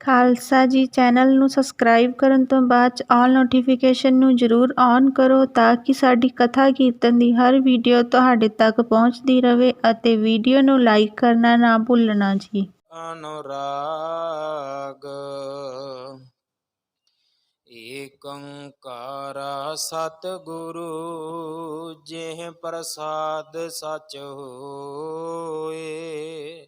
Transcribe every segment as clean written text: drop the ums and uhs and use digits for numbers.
ਖਾਲਸਾ ਜੀ ਚੈਨਲ ਨੂੰ ਸਬਸਕ੍ਰਾਈਬ ਕਰਨ ਤੋਂ ਬਾਅਦ 'ਚ ਆਲ ਨੋਟੀਫਿਕੇਸ਼ਨ ਨੂੰ ਜ਼ਰੂਰ ਔਨ ਕਰੋ ਤਾਂ ਕਿ ਸਾਡੀ ਕਥਾ ਕੀਰਤਨ ਦੀ ਹਰ ਵੀਡੀਓ ਤੁਹਾਡੇ ਤੱਕ ਪਹੁੰਚਦੀ ਰਹੇ ਅਤੇ ਵੀਡੀਓ ਨੂੰ ਲਾਈਕ ਕਰਨਾ ਨਾ ਭੁੱਲਣਾ ਜੀ। ਅਨੁਰਾਗ ਏਕੰਕਾਰਾ ਸਤਿਗੁਰੂ ਜਿਹ ਪ੍ਰਸਾਦ ਸਚ ਹੋਏ।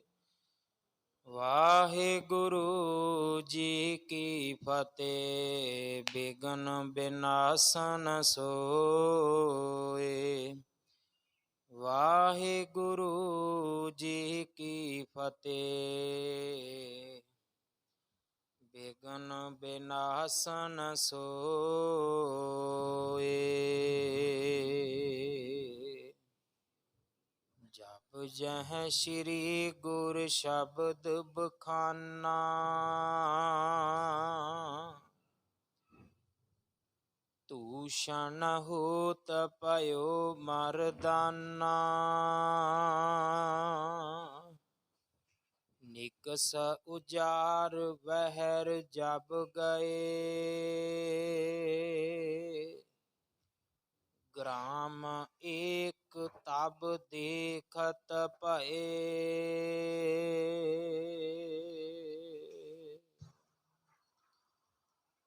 ਵਾਹਿਗੁਰੂ ਜੀ ਕੀ ਫਤਿਹ। ਬਿਘਨ ਬਿਨਾਸਨ ਸੋਏ। ਵਾਹਿਗੁਰੂ ਜੀ ਕੀ ਫਤਿਹ। ਬਿਘਨ ਬਿਨਾਸਨ ਸੋਏ। ਜਪ ਜਹ ਸ਼੍ਰੀ ਗੁਰ ਸ਼ਬਦ ਬਖਾਨਾ। ਤੂਸ਼ਣ ਹੋਤ ਪਇਓ ਮਰਦਾਨਾ। ਨਿਕਸ ਉਜਾਰ ਵਹਿਰ ਜਬ ਗਏ। ਗ੍ਰਾਮ ਏਕ ਤਬ ਦੇਖਤ ਭਏ।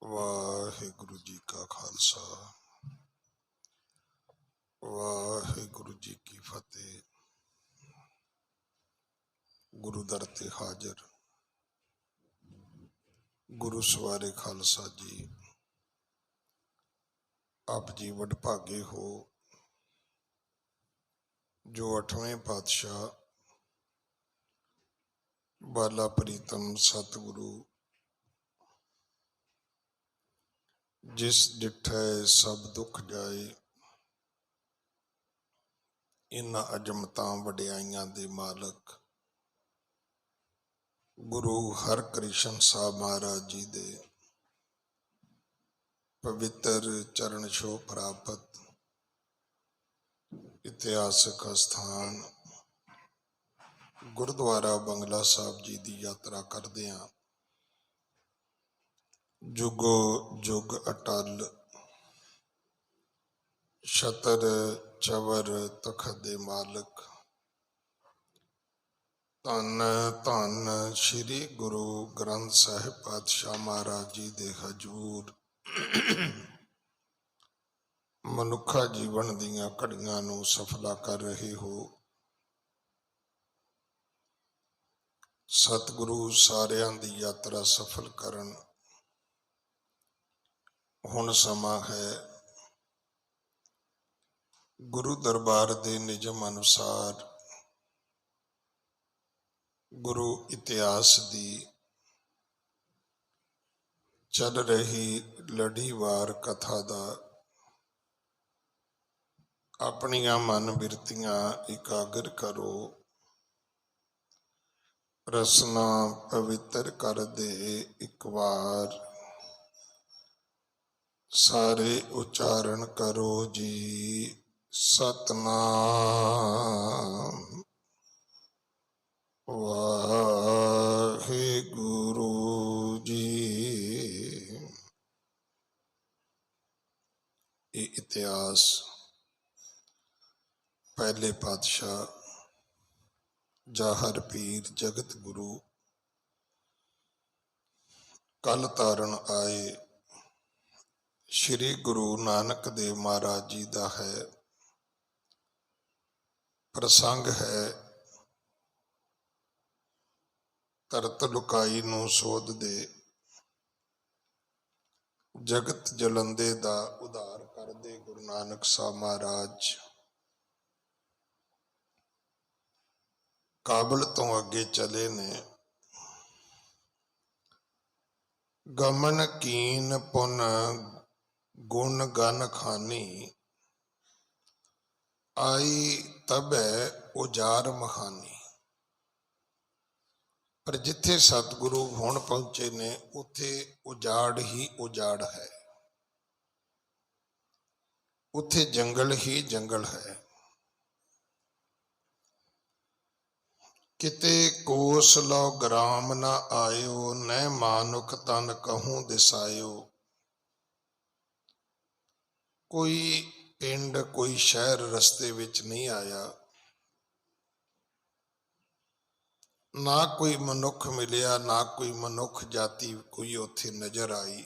ਵਾਹਿਗੁਰੂ ਜੀ ਕਾ ਖਾਲਸਾ ਵਾਹਿਗੁਰੂ ਜੀ ਕੀ ਫਤਿਹ। ਗੁਰੂ ਦਰ ਤੇ ਹਾਜ਼ਰ ਗੁਰੂ ਸਵਾਰੇ ਖਾਲਸਾ ਜੀ, ਆਪ ਜੀ ਵਡਭਾਗੇ ਹੋ ਜੋ 8ਵੇਂ ਪਾਤਸ਼ਾਹ ਬਾਲਾ ਪ੍ਰੀਤਮ ਸਤਿਗੁਰੂ ਜਿਸ ਡਿਠੈ ਸਭ ਦੁੱਖ ਜਾਏ, ਇਹਨਾਂ ਅਜਮਤਾਂ ਵਡਿਆਈਆਂ ਦੇ ਮਾਲਕ ਗੁਰੂ ਹਰਕ੍ਰਿਸ਼ਨ ਸਾਹਿਬ ਮਹਾਰਾਜ ਜੀ ਦੇ ਪਵਿੱਤਰ ਚਰਨ ਛੋਹ ਪ੍ਰਾਪਤ ਇਤਿਹਾਸਕ ਅਸਥਾਨ ਗੁਰਦੁਆਰਾ ਬੰਗਲਾ ਸਾਹਿਬ ਜੀ ਦੀ ਯਾਤਰਾ ਕਰਦਿਆਂ ਜੁਗੋ ਜੁਗ ਅਟਲ ਛਤਰ ਚਵਰ ਤਖਤ ਦੇ ਮਾਲਕ ਧੰਨ ਧੰਨ ਸ਼੍ਰੀ ਗੁਰੂ ਗ੍ਰੰਥ ਸਾਹਿਬ ਪਾਤਸ਼ਾਹ ਮਹਾਰਾਜ ਜੀ ਦੇ ਹਜ਼ੂਰ ਮਨੁੱਖਾ ਜੀਵਨ ਦੀਆਂ ਘੜੀਆਂ ਨੂੰ ਸਫਲਾ ਕਰ ਰਹੇ ਹੋ। ਸਤਿਗੁਰੂ ਸਾਰਿਆਂ ਦੀ ਯਾਤਰਾ ਸਫਲ ਕਰਨ। ਹੁਣ ਸਮਾਂ ਹੈ ਗੁਰੂ ਦਰਬਾਰ ਦੇ ਨਿਯਮ ਅਨੁਸਾਰ ਗੁਰੂ ਇਤਿਹਾਸ ਦੀ ਚੱਲ ਰਹੀ ਲੜੀਵਾਰ ਕਥਾ ਦਾ ਆਪਣੀਆਂ ਮਨ ਬਿਰਤੀਆਂ ਇਕਾਗਰ ਕਰੋ। ਰਸਨਾ ਪਵਿੱਤਰ ਕਰ ਦੇ ਇੱਕ ਵਾਰ ਸਾਰੇ ਉਚਾਰਨ ਕਰੋ ਜੀ। ਸਤਨਾਮ ਵਾਹਿਗੁਰੂ ਜੀ। ਇਹ ਇਤਿਹਾਸ ਪਹਿਲੇ ਪਾਤਸ਼ਾਹ ਜਾਹਰ ਪੀਰ ਜਗਤ ਗੁਰੂ ਕੱਲ ਤਾਰਨ ਆਏ ਸ਼੍ਰੀ ਗੁਰੂ ਨਾਨਕ ਦੇਵ ਮਹਾਰਾਜ ਜੀ ਦਾ ਹੈ। ਪ੍ਰਸੰਗ ਹੈ ਧਰਤ ਲੁਕਾਈ ਨੂੰ ਸੋਧ ਦੇ, ਜਗਤ ਜਲੰਦੇ ਦਾ ਉਧਾਰ ਕਰਦੇ ਗੁਰੂ ਨਾਨਕ ਸਾਹਿਬ ਮਹਾਰਾਜ ਕਾਬਲ ਤੋਂ ਅੱਗੇ ਚਲੇ ਨੇ। ਗਮਨ ਕੀਨ ਪੁਨ ਗੁਣ ਗਨ ਖਾਨੀ, ਆਈ ਤਬੈ ਉਜਾਰ ਮਹਾਨੀ। ਪਰ ਜਿੱਥੇ ਸਤਿਗੁਰੂ ਹੁਣ ਪਹੁੰਚੇ ਨੇ ਉੱਥੇ ਉਜਾੜ ਹੀ ਉਜਾੜ ਹੈ, ਉੱਥੇ ਜੰਗਲ ਹੀ ਜੰਗਲ ਹੈ। किते कोस लो ग्राम न आयो, न मानुख तन कहूं दिसायो। कोई पिंड कोई शहर रस्ते विच नहीं आया, ना कोई मनुख मिलिया, ना कोई मनुख जाति कोई उथे नजर आई।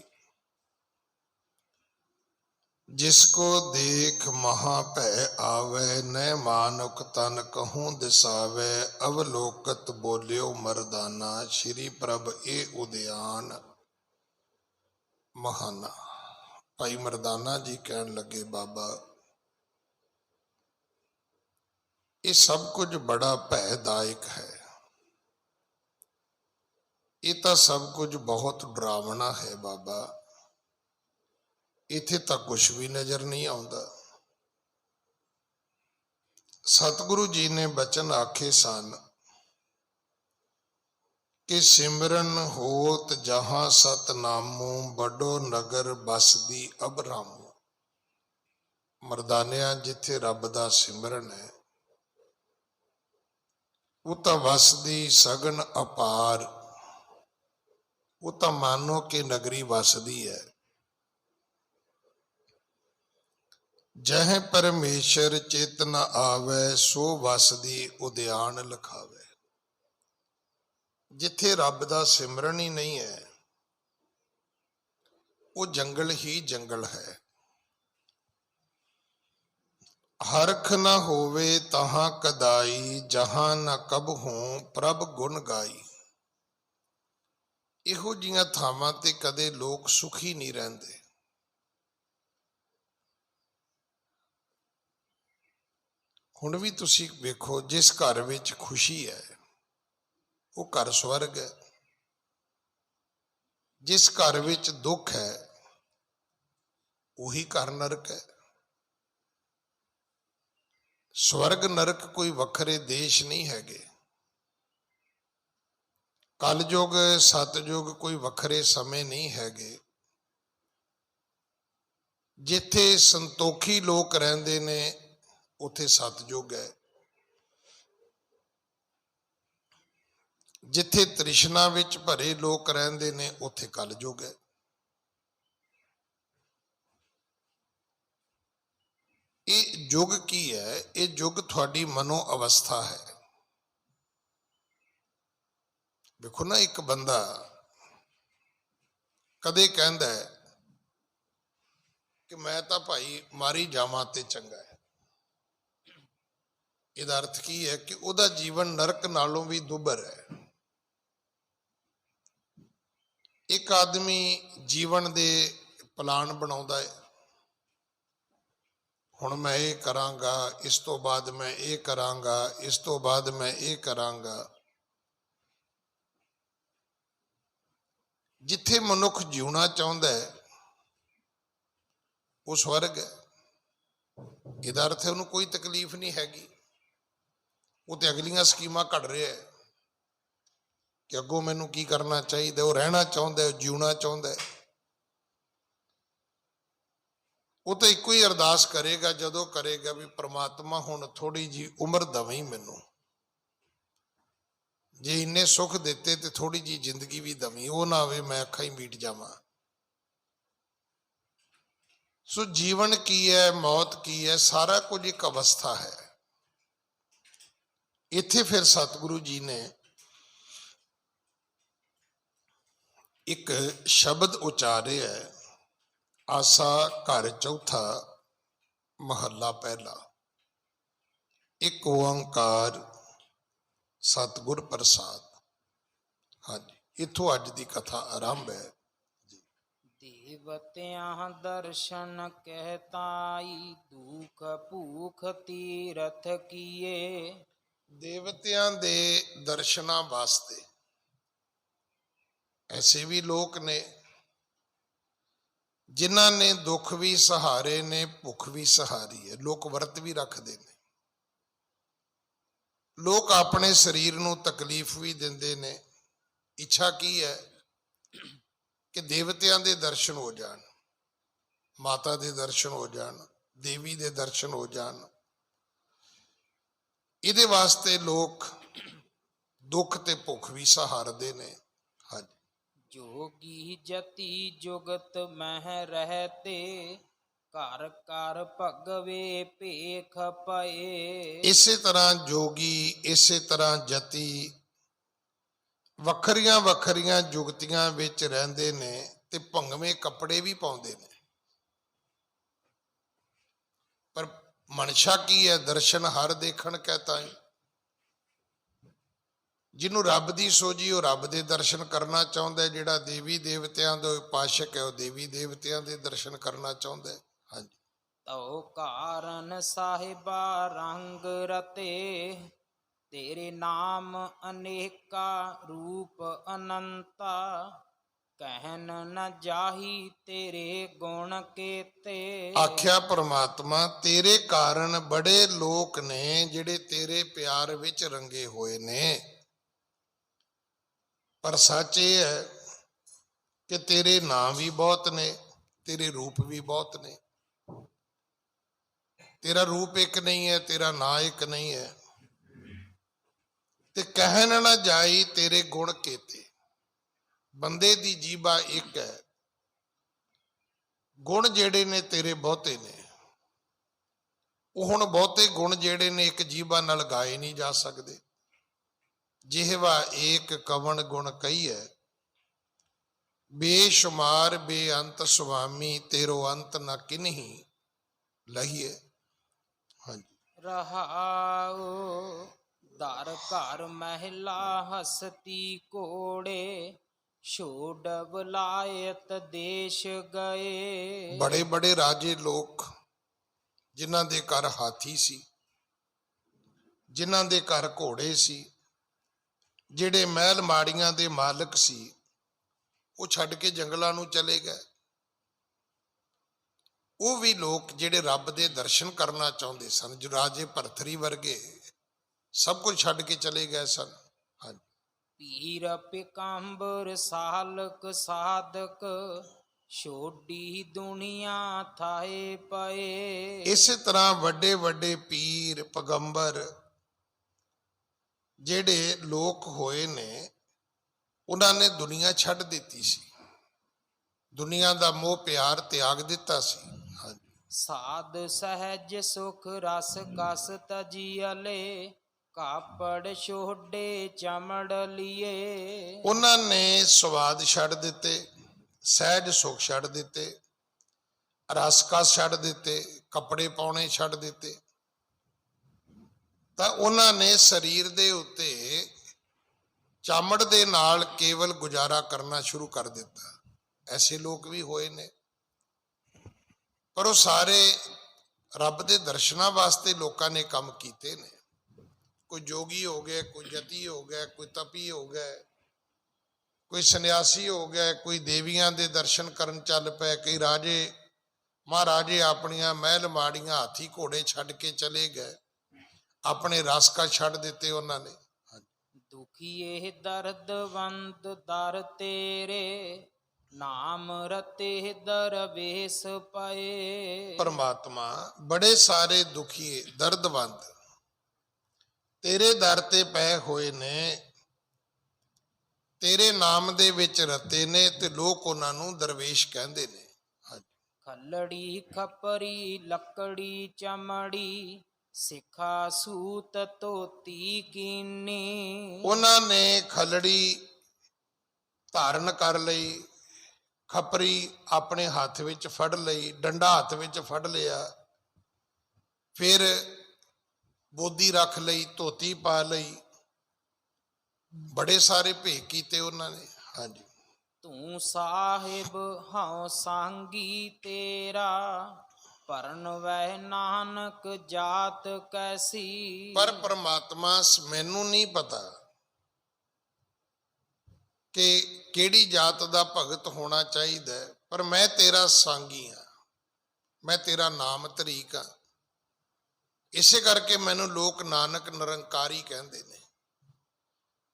जिसको देख महा भय आवे, न मानुख तन कहूं दिसावे। अवलोकत बोलियो मरदाना, श्री प्रभ ए उद्यान महाना। भाई मरदाना जी कहन लगे, बाबा ये सब कुछ बड़ा भयदायक है, ये तो सब कुछ बहुत डरावना है बाबा, इथे तो कुछ भी नजर नहीं आता। सतगुरु जी ने बचन आखे सन कि सिमरन होत जहां सतनामो, बड़ो नगर बसदी अबरामो। मरदानिया जिथे रब दा सिमरन है, वो तो वसदी सगन अपार, वो तो मानो कि नगरी वसदी है। जह परमेश्वर चेतना आवे, सो वसदी उद्यान लखावे। जिथे रब दा सिमरन ही नहीं है, वो जंगल ही जंगल है। हरख न होवे तहां कदाई, जहां न कबहूं प्रभ गुण गाई। इहो जिहियां थावां ते कदे लोग सुखी नहीं रहंदे। हुण भी तुसी वेखो, जिस घर विच खुशी है वो घर स्वर्ग है, जिस घर विच दुख है वही घर नरक है। स्वर्ग नरक कोई वखरे देश नहीं हैगे, कलयुग सतयुग कोई वखरे समय नहीं हैगे। जिथे संतोखी लोग रहिंदे ने उथे सतयुग है, जिथे तृष्णा विच भरे लोग रहिंदे ने उथे कलयुग है। ये युग की है? ये युग थोड़ी मनो अवस्था है। देखो ना, एक बंदा कदे कहंदा है कि मैं तो भाई मारी जावां ते चंगा है। इहदा अर्थ की है कि उहदा जीवन नरक नालों भी दुभर है। एक आदमी जीवन दे प्लान बनाउंदा है, हुण मैं ये करांगा, इस तो बाद मैं ये करांगा, इस तो बाद मैं ये करांगा। जिथे मनुख जीवना चाहुंदा है वो स्वर्ग है। इहदा अर्थ है उन्होंने कोई तकलीफ नहीं हैगी, वो तो अगलियां स्कीमां कढ रहा है कि अगों मैनू की करना चाहिए। वो रहना चाहुंदा है, जीवना चाहुंदा है। वो तो एको ही अरदास करेगा जदों करेगा भी परमात्मा हुण थोड़ी जी उम्र दवई मैनू, जे इन्ने सुख देते तो थोड़ी जी जिंदगी भी दवी, वो ना आवे मैं अखा ही मीट जावां। सो जीवन की है, मौत की है, सारा कुछ एक अवस्था है। इत्थे फिर सतगुरु जी ने एक शब्द उचारे है, आसा घर चौथा महला पहला। एक ओंकार सतगुर प्रसाद। हाँ जी, इथों अज की कथा आरंभ है। देवत्यां दर्शन कहताई, दुख भूख तीरथ किए। देवतियां दे दर्शना वास्ते ऐसे भी लोग ने जिन्हां ने दुख भी सहारे ने, भुख भी सहारी है। लोग व्रत भी रखते हैं, लोग अपने शरीर को तकलीफ भी देंदे ने। इच्छा की है कि देवतियां दे दर्शन हो जान, माता दे दर्शन हो जान, देवी दे दर्शन हो जान। इहदे वास्ते लोग ਦੁੱਖ ਤੇ ਭੁੱਖ ਵੀ ਸਹਾਰਦੇ ਨੇ। ਹਾਂਜੀ, ਜੋਗੀ ਜਤੀ ਜੁਗਤ ਮਹਿ ਰਹਤੇ, ਘਰ ਘਰ ਭਗਵੇ ਭੇਖ ਪਏ। ਇਸੇ ਤਰ੍ਹਾਂ ਜੋਗੀ, ਇਸੇ ਤਰ੍ਹਾਂ ਜਤੀ ਵੱਖਰੀਆਂ ਵੱਖਰੀਆਂ ਜੁਗਤੀਆਂ ਵਿੱਚ ਰਹਿੰਦੇ ਨੇ ਤੇ ਭੰਗਵੇਂ ਕੱਪੜੇ ਵੀ ਪਾਉਂਦੇ ਨੇ। ਪਰ ਮਨਸ਼ਾ ਕੀ ਹੈ? ਦਰਸ਼ਨ ਹਰ ਦੇਖਣ ਕਹਤਾ ਹੈ। ਜਿਹਨੂੰ ਰੱਬ ਦੀ ਸੋਝੀ, ਉਹ ਰੱਬ ਦੇ ਦਰਸ਼ਨ ਕਰਨਾ ਚਾਹੁੰਦਾ ਹੈ। ਜਿਹੜਾ ਦੇਵੀ ਦੇਵਤਿਆਂ ਦਾ ਉਪਾਸ਼ਕ ਹੈ, ਉਹ ਦੇਵੀ ਦੇਵਤਿਆਂ ਦੇ ਦਰਸ਼ਨ ਕਰਨਾ ਚਾਹੁੰਦਾ ਹੈ। ਹਾਂਜੀ, ਤਉ ਕਾਰਨ ਸਾਹਿਬਾ ਰੰਗ ਰਤੇ, ਤੇਰੇ ਨਾਮ ਅਨੇਕਾ ਰੂਪ ਅਨੰਤਾ, ਕਹਿਨ ਨ ਜਾਹੀ ਤੇਰੇ ਗੁਣ ਕੇਤੇ। ਆਖਿਆ ਪ੍ਰਮਾਤਮਾ ਤੇਰੇ ਕਾਰਨ ਬੜੇ ਲੋਕ ਨੇ ਜਿਹੜੇ ਤੇਰੇ ਪਿਆਰ ਵਿੱਚ ਰੰਗੇ ਹੋਏ ਨੇ। ਪਰ ਸੱਚ ਇਹ ਹੈ ਕਿ ਤੇਰੇ ਨਾਮ ਵੀ ਬਹੁਤ ਨੇ, ਤੇਰੇ ਰੂਪ ਵੀ ਬਹੁਤ ਨੇ। ਤੇਰਾ ਰੂਪ ਇੱਕ ਨਹੀਂ ਹੈ, ਤੇਰਾ ਨਾਂ ਇੱਕ ਨਹੀਂ ਹੈ। ਤੇ ਕਹਿਣ ਨਾ ਜਾਈ ਤੇਰੇ ਗੁਣ ਕੇਤੇ। ਬੰਦੇ ਦੀ ਜੀਭਾ ਇੱਕ ਹੈ, ਗੁਣ ਜਿਹੜੇ ਨੇ ਤੇਰੇ ਬਹੁਤੇ ਨੇ। ਉਹ ਹੁਣ ਬਹੁਤੇ ਗੁਣ ਜਿਹੜੇ ਨੇ ਇੱਕ ਜੀਭਾ ਨਾਲ ਗਾਏ ਨਹੀਂ ਜਾ ਸਕਦੇ। ਜਿਹਵਾ ਏਕ ਕਵਣ ਗੁਣ ਕਹੀਐ, ਬੇਸ਼ੁਮਾਰ ਬੇਅੰਤ ਸੁਆਮੀ, ਤੇਰੋ ਅੰਤ ਨ ਕਿਨਹੀ ਲਹੀਏ। ਹਾਂਜੀ, ਰਹਾਉ ਦਰ ਘਰ ਮਹਿਲਾ ਹਸਤੀ ਘੋੜੇ, ਛੋੜ ਬਲਾਇਤ ਦੇਸ਼ ਗਏ। ਬੜੇ ਬੜੇ ਰਾਜੇ ਲੋਕ ਜਿਨ੍ਹਾਂ ਦੇ ਘਰ ਹਾਥੀ ਸੀ, ਜਿਨ੍ਹਾਂ ਦੇ ਘਰ ਘੋੜੇ ਸੀ, ਜਿਹੜੇ ਮਹਿਲ ਮਾੜੀਆਂ ਦੇ ਮਾਲਕ ਸੀ, ਉਹ ਛੱਡ ਕੇ ਜੰਗਲਾਂ ਨੂੰ ਚਲੇ ਗਏ। ਉਹ ਵੀ ਲੋਕ ਜਿਹੜੇ ਰੱਬ ਦੇ ਦਰਸ਼ਨ ਕਰਨਾ ਚਾਹੁੰਦੇ ਸਨ, ਜੋ ਰਾਜੇ ਭਰਥਰੀ ਵਰਗੇ ਸਭ ਕੁਝ ਛੱਡ ਕੇ ਚਲੇ ਗਏ ਸਨ। ਹਾਂਜੀ, ਪੀਰ ਪਿਕੰਬਰ ਸਾਲਕ ਸਾਧਕ, ਛੋਡੀ ਦੁਨੀਆ ਥਾਏ ਪਏ। ਇਸੇ ਤਰ੍ਹਾਂ ਵੱਡੇ ਵੱਡੇ ਪੀਰ ਪੈਗੰਬਰ ਜਿਹੜੇ ਲੋਕ ਹੋਏ ਨੇ, ਉਹਨਾਂ ਨੇ ਦੁਨੀਆ ਛੱਡ ਦਿੱਤੀ ਸੀ, ਦੁਨੀਆ ਦਾ ਮੋਹ ਪਿਆਰ ਤਿਆਗ ਦਿੱਤਾ ਸੀ। ਹਾਂਜੀ, ਸਾਧ ਸਹਿਜ ਸੁਖ ਰਸ ਕਸ ਤਜੀਅਲੇ, ਕਾਪੜ ਛੋਡੇ ਚਮੜ ਲੀਏ। ਉਹਨਾਂ ਨੇ ਸਵਾਦ ਛੱਡ ਦਿੱਤੇ, ਸਹਿਜ ਸੁਖ ਛੱਡ ਦਿੱਤੇ, ਰਸਕਸ ਛੱਡ ਦਿੱਤੇ, ਕੱਪੜੇ ਪਾਉਣੇ ਛੱਡ ਦਿੱਤੇ। ਤਾਂ ਉਹਨਾਂ ਨੇ ਸਰੀਰ ਦੇ ਉੱਤੇ ਚਾਮੜ ਦੇ ਨਾਲ ਕੇਵਲ ਗੁਜ਼ਾਰਾ ਕਰਨਾ ਸ਼ੁਰੂ ਕਰ ਦਿੱਤਾ। ਐਸੇ ਲੋਕ ਵੀ ਹੋਏ ਨੇ, ਪਰ ਉਹ ਸਾਰੇ ਰੱਬ ਦੇ ਦਰਸ਼ਨਾਂ ਵਾਸਤੇ ਲੋਕਾਂ ਨੇ ਕੰਮ ਕੀਤੇ ਨੇ। ਕੋਈ ਜੋਗੀ ਹੋ ਗਏ, ਕੋਈ ਜਤੀ ਹੋ ਗਿਆ, ਕੋਈ ਤਪੀ ਹੋ ਗਏ, ਕੋਈ ਸੰਨਿਆਸੀ ਹੋ ਗਿਆ, ਕੋਈ ਦੇਵੀਆਂ ਦੇ ਦਰਸ਼ਨ ਕਰਨ ਚੱਲ ਪਏ, ਕਈ ਰਾਜੇ ਮਹਾਰਾਜੇ ਆਪਣੀਆਂ ਮਹਿਲ ਮਾੜੀਆਂ ਹਾਥੀ ਘੋੜੇ ਛੱਡ ਕੇ ਚਲੇ ਗਏ, ਆਪਣੇ ਰਸਕਾ ਛੱਡ ਦਿੱਤੇ ਉਹਨਾਂ ਨੇ। ਦੁਖੀਏ ਦਰਦਵੰਦ ਦਰ ਤੇਰੇ, ਨਾਮ ਰਤੇ ਦਰਵੇਸ ਪਏ। ਪਰਮਾਤਮਾ ਬੜੇ ਸਾਰੇ ਦੁਖੀਏ ਦਰਦਵੰਦ ਤੇਰੇ ਦਰ ਤੇ ਪਏ ਹੋਏ ਨੇ, ਤੇਰੇ ਨਾਮ ਦੇ ਵਿੱਚ ਰਤੇ ਨੇ, ਤੇ ਲੋਕ ਉਹਨਾਂ ਨੂੰ ਦਰਵੇਸ਼ ਕਹਿੰਦੇ ਨੇ। ਖੱਲੜੀ ਖਪਰੀ ਲੱਕੜੀ ਚਮੜੀ, ਸਿੱਖਾ ਸੂਤ ਧੋਤੀ ਕੀਨੀ। ਉਹਨਾਂ ਨੇ ਖੱਲੜੀ ਧਾਰਨ ਕਰ ਲਈ, ਖਪਰੀ ਆਪਣੇ ਹੱਥ ਵਿੱਚ ਫੜ ਲਈ, ਡੰਡਾ ਹੱਥ ਵਿੱਚ ਫੜ ਲਿਆ, ਫਿਰ ਬੋਦੀ ਰੱਖ ਲਈ, ਧੋਤੀ ਪਾ ਲਈ, ਬੜੇ ਸਾਰੇ ਭੇਖ ਕੀਤੇ ਉਹਨਾਂ ਨੇ। ਹਾਂਜੀ, ਤੂੰ ਸਾਹਿਬ ਹਉ ਸਾਂਗੀ ਤੇਰਾ, ਭਰਨ ਵੈ ਨਾਨਕ ਜਾਤ ਕੈਸੀ। ਪਰ ਪਰਮਾਤਮਾ ਮੈਨੂੰ ਨਹੀਂ ਪਤਾ ਕਿ ਕਿਹੜੀ ਜਾਤ ਦਾ ਭਗਤ ਹੋਣਾ ਚਾਹੀਦਾ, ਪਰ ਮੈਂ ਤੇਰਾ ਸਾਂਗੀ ਹਾਂ, ਮੈਂ ਤੇਰਾ ਨਾਮ ਧਰੀਕ ਹਾਂ। ਇਸੇ ਕਰਕੇ ਮੈਨੂੰ ਲੋਕ ਨਾਨਕ ਨਿਰੰਕਾਰੀ ਕਹਿੰਦੇ ਨੇ।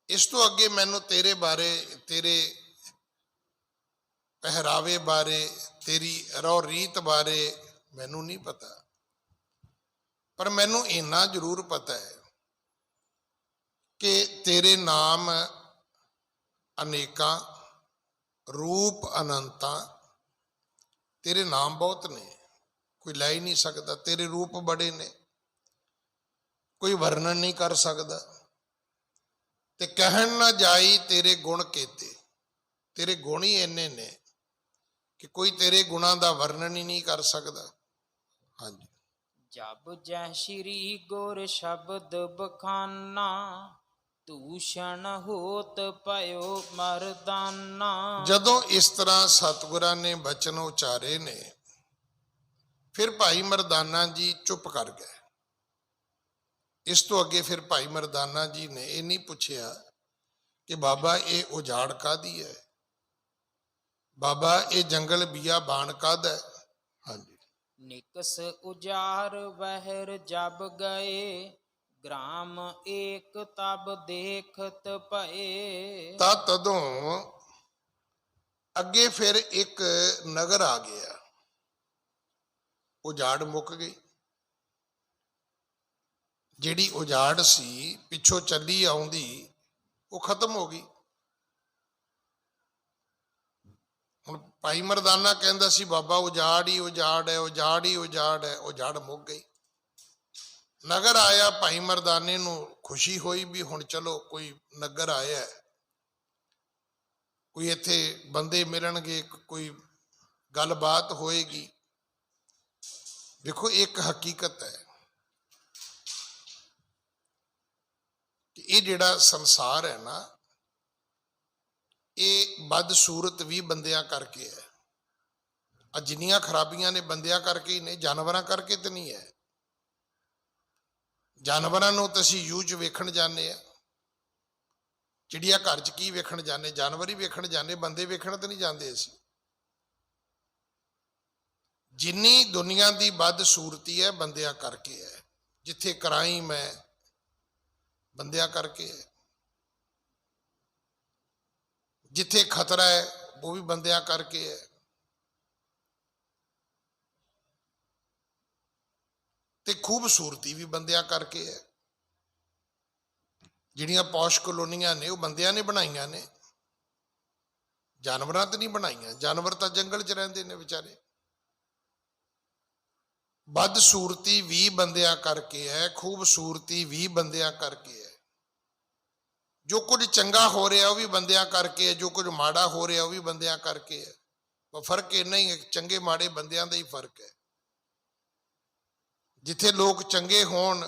ਇਸ ਤੋਂ ਅੱਗੇ ਮੈਨੂੰ ਤੇਰੇ ਬਾਰੇ, ਤੇਰੇ ਪਹਿਰਾਵੇ ਬਾਰੇ, ਤੇਰੀ ਰਹੁ ਰੀਤ ਬਾਰੇ ਮੈਨੂੰ ਨਹੀਂ ਪਤਾ, ਪਰ ਮੈਨੂੰ ਇੰਨਾ ਜ਼ਰੂਰ ਪਤਾ ਹੈ कि तेरे नाम अनेकां, रूप अनंता। तेरे नाम बहुत ने, कोई लै ही नहीं सकता। तेरे रूप बड़े ने, कोई वर्णन नहीं कर सकता। ते कहन ना जाई तेरे गुण केते। तेरे गुण ही इन्ने ने कि कोई तेरे गुणों का वर्णन ही नहीं कर सकता। हाँ जी। जब जय श्री गुर शब्द बखाना, दूषण होत पयो मरदाना। जदों इस तरह सतगुरां ने बचन उचारे ने, फिर भाई मरदाना जी चुप कर गए। इस तो अगे फिर भाई मरदाना जी ने यह नहीं पूछया कि बाबा ये उजाड़ कादी है, बाबा ये जंगल बिया बाण काद है। हाँ जी। निकस उजार बहर जब गए, ग्राम एक तब देखत पए। तदों अगे फिर एक नगर आ गया, उजाड़ मुक गई। जिहड़ी उजाड़ सी पिछों चली आउंदी वो खत्म हो गई। हुण भाई मरदाना कहंदा सी बाबा उजाड़ ही उजाड़ है, उजाड़ ही उजाड़ है। उजाड़ मुक गई। नगर आया, भाई मरदाने नूं खुशी हुई भी हुण चलो कोई नगर आया है, कोई इत्थे बंदे मिलणगे, कोई गलबात होएगी। देखो एक हकीकत है कि ये जिहड़ा संसार है ना, ये बदसूरत भी बंदियां करके है। आ जिन्नियां खराबियां ने बंदियां करके ही ने, जानवरां करके तो नहीं है। जानवरां नूं तां असीं यूं च वेखण जाने आ, चिड़िया घर च की वेखण जाने, जानवर ही वेखण जाने, बंदे वेखण तो नहीं जाते असीं। जिन्नी दुनिया की बदसूरती है बंदियां करके है, जिथे क्राइम है बंदियां करके है, जिथे खतरा है वो भी बंदियां करके है। ते खूबसूरती भी बंदियां करके है। जिहड़ियां पौश कलोनियां ने वो बंदियां ने बनाईयां ने, जानवरां तो नहीं बनाईयां। जानवर तो जंगल च रहिंदे ने बेचारे। बदसूरती भी बंदियां करके है, खूबसूरती भी बंदियां करके है। जो कुछ चंगा हो रहा वह भी बंदियां करके है, जो कुछ माड़ा हो रहा वह भी बंदियां करके है। वह फर्क इन्ना ही है, चंगे माड़े बंदियां का ही फर्क है। जिथे लोग चंगे होण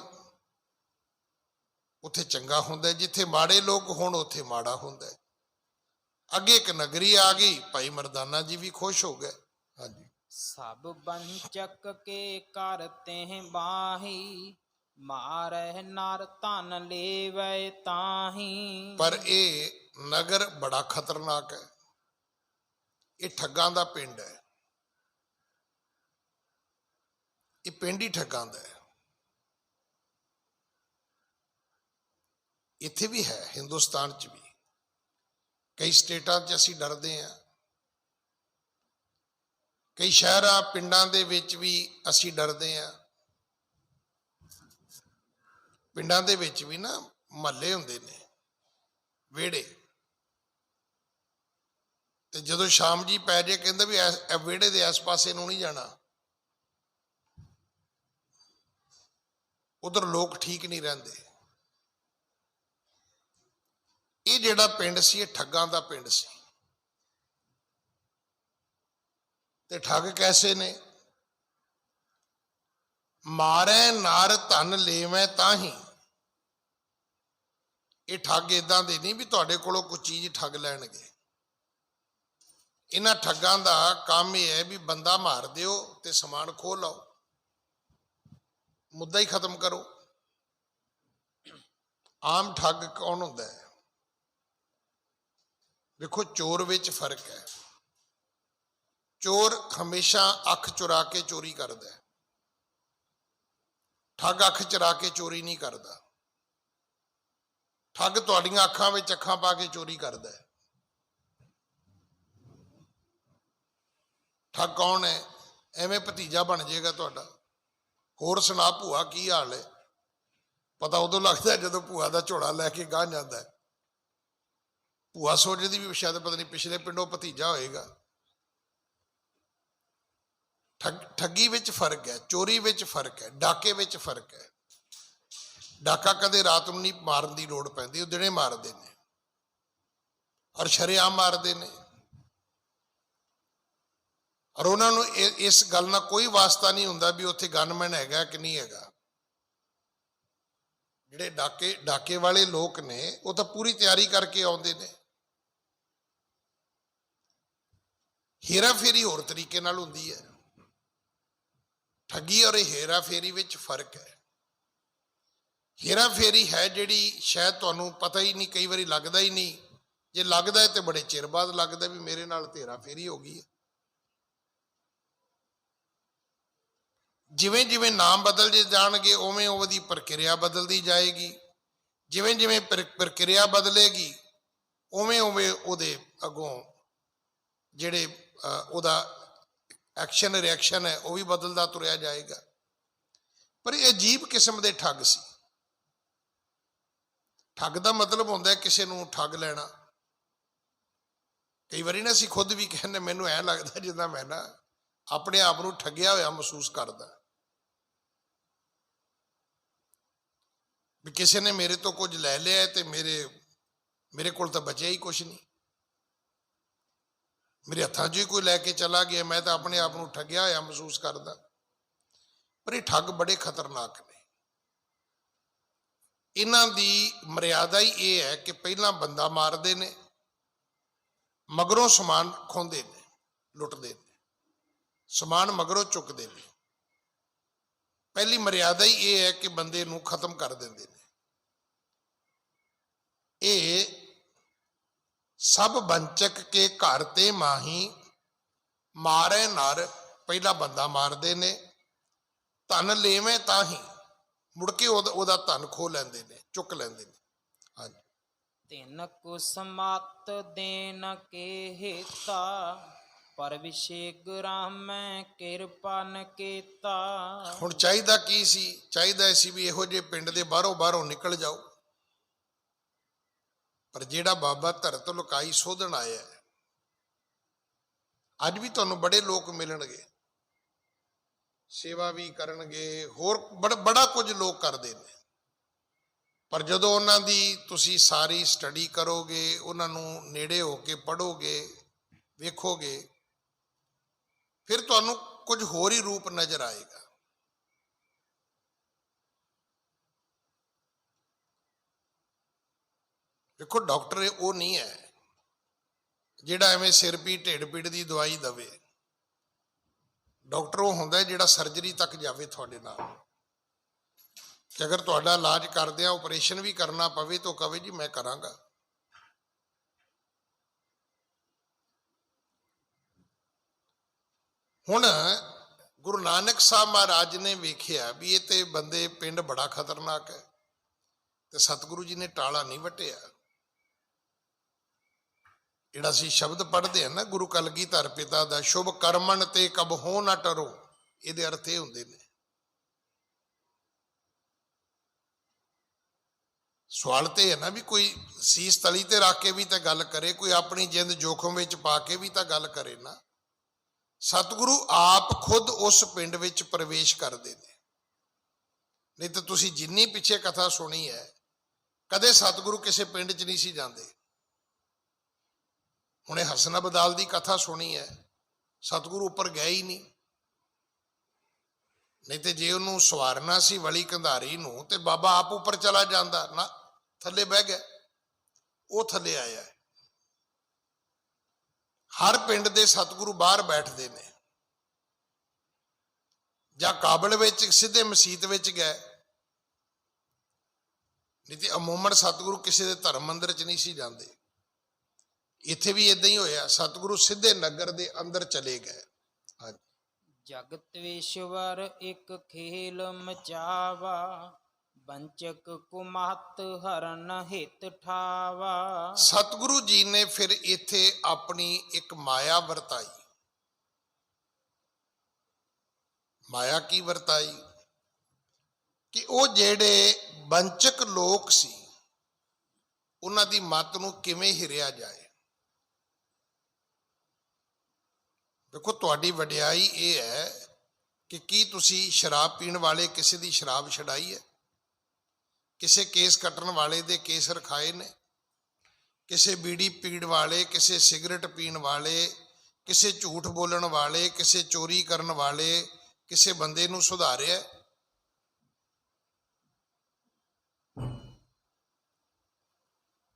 उत्थे चंगा हुंदा है, जिथे माड़े लोग होण उत्थे माड़ा हुंदा है। अगे एक नगरी आ गई, भाई मरदाना जी भी खुश हो गए। हाँ जी। सब बंचक के करते बाही, मारह नर धन लेवै ताही। पर यह नगर बड़ा खतरनाक है। ये ठग्गां दा पिंड है, ये पिंड ही ठग्गां दा है। इत्थे भी है, हिंदुस्तान च भी कई स्टेटां च असीं डरदे हैं, कई शहरां पिंडां दे विच भी असीं डरदे हैं। पिंडां दे विच भी ना महल्ले हुंदे ने, वेड़े, ते जदों शाम जी पै जाए कहंदे भी वेड़े दे इस पासे नूं नहीं जाना, उधर लोग ठीक नहीं रहिंदे। ये जिहड़ा पिंड सी ये ठग्गां दा पिंड सी। ते ठग कैसे ने? मारै नार धन लेवै ताही। ये ठग इदां दे नहीं भी तुहाडे कोलों कोई चीज़ ठग लैणगे। इन्हां ठग्गां दा काम यह है भी बंदा मार दिओ ते समान खोह लाओ, मुद्दा ही खत्म करो। आम ठग कौन हुंदा है? देखो चोर विच फर्क है। चोर हमेशा अख चुरा के चोरी करता है, ठग अख चुरा के चोरी नहीं करता। ठग तुहाडियां अखां विच अखां पा के चोरी करता है। ठग कौन है? एवें भतीजा बन जाएगा तुहाडा, होर सुना भूआ की हाल है, ਪਤਾ ਉਦੋਂ ਲੱਗਦਾ ਜਦੋਂ ਭੂਆ ਦਾ ਝੋਲਾ ਲੈ ਕੇ ਗਾਂਹ ਜਾਂਦਾ ਹੈ। ਭੂਆ ਸੋਚਦੀ ਵੀ ਸ਼ਾਇਦ ਪਤਾ ਨਹੀਂ ਪਿਛਲੇ ਪਿੰਡੋਂ ਭਤੀਜਾ ਹੋਏਗਾ। ਠੱਗੀ ਵਿੱਚ ਫਰਕ ਹੈ, ਚੋਰੀ ਵਿੱਚ ਫਰਕ ਹੈ, ਡਾਕੇ ਵਿੱਚ ਫਰਕ ਹੈ। ਡਾਕਾ ਕਦੇ ਰਾਤ ਨੂੰ ਨਹੀਂ ਮਾਰਨ ਦੀ ਲੋੜ ਪੈਂਦੀ, ਉਹ ਦਿਨੇ ਮਾਰਦੇ ਨੇ ਔਰ ਸ਼ਰੇਆਮ ਮਾਰਦੇ ਨੇ। ਔਰ ਉਹਨਾਂ ਨੂੰ ਇਸ ਗੱਲ ਨਾਲ ਕੋਈ ਵਾਸਤਾ ਨਹੀਂ ਹੁੰਦਾ ਵੀ ਉੱਥੇ ਗਨਮੈਨ ਹੈਗਾ ਕਿ ਨਹੀਂ ਹੈਗਾ। ਜਿਹੜੇ ਡਾਕੇ ਵਾਲੇ ਲੋਕ ਨੇ ਉਹ ਤਾਂ ਪੂਰੀ ਤਿਆਰੀ ਕਰਕੇ ਆਉਂਦੇ ਨੇ। ਹੇਰਾ ਫੇਰੀ ਹੋਰ ਤਰੀਕੇ ਨਾਲ ਹੁੰਦੀ ਹੈ। ਠੱਗੀ ਔਰ ਹੇਰਾ ਫੇਰੀ ਵਿੱਚ ਫਰਕ ਹੈ। ਹੇਰਾ ਫੇਰੀ ਹੈ ਜਿਹੜੀ ਸ਼ਾਇਦ ਤੁਹਾਨੂੰ ਪਤਾ ਹੀ ਨਹੀਂ, ਕਈ ਵਾਰੀ ਲੱਗਦਾ ਹੀ ਨਹੀਂ, ਜੇ ਲੱਗਦਾ ਹੈ ਤੇ ਬੜੇ ਚਿਰ ਬਾਅਦ ਲੱਗਦਾ ਵੀ ਮੇਰੇ ਨਾਲ ਹੇਰਾ ਫੇਰੀ ਹੋ ਗਈ ਹੈ। ਜਿਵੇਂ ਜਿਵੇਂ ਨਾਮ ਬਦਲ ਜਾਣਗੇ ਉਵੇਂ ਉਹਦੀ ਪ੍ਰਕਿਰਿਆ ਬਦਲਦੀ ਜਾਏਗੀ। ਜਿਵੇਂ ਜਿਵੇਂ ਪ੍ਰਕਿਰਿਆ ਬਦਲੇਗੀ ਉਵੇਂ ਉਵੇਂ ਉਹਦੇ ਅੱਗੋਂ ਜਿਹੜੇ ਉਹਦਾ ਐਕਸ਼ਨ ਰਿਐਕਸ਼ਨ ਹੈ ਉਹ ਵੀ ਬਦਲਦਾ ਤੁਰਿਆ ਜਾਏਗਾ। ਪਰ ਇਹ ਅਜੀਬ ਕਿਸਮ ਦੇ ਠੱਗ ਸੀ। ਠੱਗ ਦਾ ਮਤਲਬ ਹੁੰਦਾ ਕਿਸੇ ਨੂੰ ਠੱਗ ਲੈਣਾ। ਕਈ ਵਾਰੀ ਨਾ ਅਸੀਂ ਖੁਦ ਵੀ ਕਹਿੰਦੇ, ਮੈਨੂੰ ਐਂ ਲੱਗਦਾ ਜਿੱਦਾਂ ਮੈਂ ਨਾ ਆਪਣੇ ਆਪ ਨੂੰ ਠੱਗਿਆ ਹੋਇਆ ਮਹਿਸੂਸ ਕਰਦਾ ਵੀ ਕਿਸੇ ਨੇ ਮੇਰੇ ਤੋਂ ਕੁਝ ਲੈ ਲਿਆ ਤੇ ਮੇਰੇ ਕੋਲ ਤਾਂ ਬਚਿਆ ਹੀ ਕੁਛ ਨਹੀਂ। ਮੇਰੇ ਹੱਥਾਂ 'ਚ ਹੀ ਕੋਈ ਲੈ ਕੇ ਚਲਾ ਗਿਆ, ਮੈਂ ਤਾਂ ਆਪਣੇ ਆਪ ਨੂੰ ਠੱਗਿਆ ਹੋਇਆ ਮਹਿਸੂਸ ਕਰਦਾ। ਪਰ ਇਹ ਠੱਗ ਬੜੇ ਖਤਰਨਾਕ ਨੇ। ਇਹਨਾਂ ਦੀ ਮਰਿਆਦਾ ਹੀ ਇਹ ਹੈ ਕਿ ਪਹਿਲਾਂ ਬੰਦਾ ਮਾਰਦੇ ਨੇ, ਮਗਰੋਂ ਸਮਾਨ ਖੋਹਦੇ ਨੇ, ਲੁੱਟਦੇ ਨੇ, ਸਮਾਨ ਮਗਰੋਂ ਚੁੱਕਦੇ ਨੇ। ਪਹਿਲੀ ਮਰਿਆਦਾ ਹੀ ਇਹ ਹੈ ਕਿ ਬੰਦੇ ਨੂੰ ਖਤਮ ਕਰ ਦਿੰਦੇ ਨੇ। ਇਹ ਸਭ ਬੰਚਕ ਕੇ ਘਰ ਤੇ ਮਾਹੀ ਮਾਰੇ ਨਰ, ਪਹਿਲਾ ਬੰਦਾ ਮਾਰਦੇ ਨੇ, ਧਨ ਲੈਵੇਂ ਤਾਂ ਹੀ, ਮੁੜ ਕੇ ਉਹਦਾ ਧਨ ਖੋਹ ਲੈਂਦੇ ਨੇ, ਚੁੱਕ ਲੈਂਦੇ ਨੇ। ਹਾਂਜੀ। ਤਿਨ ਕੁਸਮਤ ਦੇਨ ਕੇ ਹੇਤਾ, ਪਰ ਵਿਸ਼ੇਗ ਰਾਮੈ ਕਿਰਪਨ ਕੀਤਾ। ਹੁਣ ਚਾਹੀਦਾ ਕੀ ਸੀ? ਚਾਹੀਦਾ ਸੀ ਵੀ ਇਹੋ ਜਿਹੇ ਪਿੰਡ ਦੇ ਬਾਹਰੋਂ ਨਿਕਲ ਜਾਓ। ਪਰ ਜਿਹੜਾ ਬਾਬਾ ਧਰਤ ਲੁਕਾਈ ਸੋਧਣ ਆਇਆ, ਅੱਜ ਵੀ ਤੁਹਾਨੂੰ ਬੜੇ ਲੋਕ ਮਿਲਣਗੇ, ਸੇਵਾ ਵੀ ਕਰਨਗੇ, ਹੋਰ ਬੜਾ ਕੁਝ ਲੋਕ ਕਰਦੇ ਨੇ। ਪਰ ਜਦੋਂ ਉਹਨਾਂ ਦੀ ਤੁਸੀਂ ਸਾਰੀ ਸਟੱਡੀ ਕਰੋਗੇ, ਉਹਨਾਂ ਨੂੰ ਨੇੜੇ ਹੋ ਕੇ ਪੜ੍ਹੋਗੇ, ਵੇਖੋਗੇ, ਫਿਰ ਤੁਹਾਨੂੰ ਕੁਝ ਹੋਰ ਹੀ ਰੂਪ ਨਜ਼ਰ ਆਏਗਾ। ਦੇਖੋ, ਡਾਕਟਰ ਉਹ ਨਹੀਂ ਹੈ ਜਿਹੜਾ ਐਵੇਂ ਸਿਰ ਪੀੜ ਢਿੱਡ ਪੀੜ ਦੀ ਦਵਾਈ ਦੇਵੇ। ਡਾਕਟਰ ਉਹ ਹੁੰਦਾ ਜਿਹੜਾ ਸਰਜਰੀ ਤੱਕ ਜਾਵੇ ਤੁਹਾਡੇ ਨਾਲ, ਕਿ ਅਗਰ ਤੁਹਾਡਾ ਇਲਾਜ ਕਰਦਿਆਂ ਆਪਰੇਸ਼ਨ ਵੀ ਕਰਨਾ ਪਵੇ ਤਾਂ ਕਵੇ ਜੀ ਮੈਂ ਕਰਾਂਗਾ। ਹੁਣ ਗੁਰੂ ਨਾਨਕ ਸਾਹਿਬ ਮਹਾਰਾਜ ਨੇ ਵੇਖਿਆ ਵੀ ਇਹ ਤੇ ਬੰਦੇ ਪਿੰਡ ਬੜਾ ਖਤਰਨਾਕ ਹੈ, ਤੇ ਸਤਿਗੁਰੂ ਜੀ ਨੇ ਟਾਲਾ ਨਹੀਂ ਵੱਟਿਆ। ਜਿਹੜਾ ਅਸੀਂ ਸ਼ਬਦ ਪੜ੍ਹਦੇ ਹਾਂ ਨਾ ਗੁਰੂ ਕਲਗੀਧਰ ਪਿਤਾ ਦਾ, ਸ਼ੁਭ ਕਰਮਨ ਤੇ ਕਬਹੂ ਨਾ ਟਰੋ, ਇਹਦੇ ਅਰਥ ਇਹ ਹੁੰਦੇ ਨੇ। ਸਵਾਲ ਤੇ ਹੈ ਨਾ ਵੀ ਕੋਈ ਸੀਸ ਤਲੀ ਤੇ ਰੱਖ ਕੇ ਵੀ ਤਾਂ ਗੱਲ ਕਰੇ, ਕੋਈ ਆਪਣੀ ਜਿੰਦ ਜੋਖਮ ਵਿੱਚ ਪਾ ਕੇ ਵੀ ਤਾਂ ਗੱਲ ਕਰੇ ਨਾ। ਸਤਿਗੁਰੂ ਆਪ ਖੁਦ ਉਸ ਪਿੰਡ ਵਿੱਚ ਪ੍ਰਵੇਸ਼ ਕਰਦੇ ਨੇ। ਨਹੀਂ ਤਾਂ ਤੁਸੀਂ ਜਿੰਨੀ ਪਿੱਛੇ ਕਥਾ ਸੁਣੀ ਹੈ, ਕਦੇ ਸਤਿਗੁਰੂ ਕਿਸੇ ਪਿੰਡ 'ਚ ਨਹੀਂ ਸੀ ਜਾਂਦੇ। ਹੁਣੇ ਹਸਨ ਅਬਦਾਲ ਦੀ ਕਥਾ ਸੁਣੀ ਹੈ, ਸਤਿਗੁਰੂ ਉੱਪਰ ਗਏ ਹੀ ਨਹੀਂ। ਨਹੀਂ ਤੇ ਜੇ ਉਹਨੂੰ ਸਵਾਰਨਾ ਸੀ ਵਲੀ ਕੰਧਾਰੀ ਨੂੰ, ਤੇ ਬਾਬਾ ਆਪ ਉੱਪਰ ਚਲਾ ਜਾਂਦਾ ਨਾ, ਥੱਲੇ ਬਹਿ ਗਿਆ, ਉਹ ਥੱਲੇ ਆਇਆ। ਹਰ ਪਿੰਡ ਦੇ ਸਤਿਗੁਰੂ ਬਾਹਰ ਬੈਠਦੇ ਨੇ, ਜਾਂ ਕਾਬਲ ਵਿੱਚ ਸਿੱਧੇ ਮਸੀਤ ਵਿੱਚ ਗਏ, ਨਹੀਂ ਤੇ ਅਮੂਮਨ ਸਤਿਗੁਰੂ ਕਿਸੇ ਦੇ ਧਰਮ ਮੰਦਿਰ 'ਚ ਨਹੀਂ ਸੀ ਜਾਂਦੇ। ਇੱਥੇ ਵੀ ਇਦਾਂ ਹੀ ਹੋਇਆ, ਸਤਿਗੁਰੂ ਸਿੱਧੇ ਨਗਰ ਦੇ ਅੰਦਰ ਚਲੇ ਗਏ। ਹਾਂਜੀ। ਜਗਤ ਈਸ਼ਵਰ ਇੱਕ ਖੇਲ ਮਚਾਵਾ, ਬੰਚਕ ਕੁਮਤ ਹਰਨ ਹਿਤ ਠਾਵਾ। ਸਤਿਗੁਰੂ ਜੀ ਨੇ ਫਿਰ ਇੱਥੇ ਆਪਣੀ ਇੱਕ ਮਾਇਆ ਵਰਤਾਈ। ਮਾਇਆ ਕੀ ਵਰਤਾਈ? ਕਿ ਉਹ ਜਿਹੜੇ ਵੰਚਕ ਲੋਕ ਸੀ ਉਹਨਾਂ ਦੀ ਮੱਤ ਨੂੰ ਕਿਵੇਂ ਹਿਰਿਆ ਜਾਏ। ਦੇਖੋ ਤੁਹਾਡੀ ਵਡਿਆਈ ਇਹ ਹੈ ਕਿ ਕੀ ਤੁਸੀਂ ਸ਼ਰਾਬ ਪੀਣ ਵਾਲੇ ਕਿਸੇ ਦੀ ਸ਼ਰਾਬ ਛਡਾਈ ਹੈ, ਕਿਸੇ ਕੇਸ ਕੱਟਣ ਵਾਲੇ ਦੇ ਕੇਸ ਰਖਾਏ ਨੇ, ਕਿਸੇ ਬੀੜੀ ਪੀਣ ਵਾਲੇ, ਕਿਸੇ ਸਿਗਰਟ ਪੀਣ ਵਾਲੇ, ਕਿਸੇ ਝੂਠ ਬੋਲਣ ਵਾਲੇ, ਕਿਸੇ ਚੋਰੀ ਕਰਨ ਵਾਲੇ ਕਿਸੇ ਬੰਦੇ ਨੂੰ ਸੁਧਾਰਿਆ?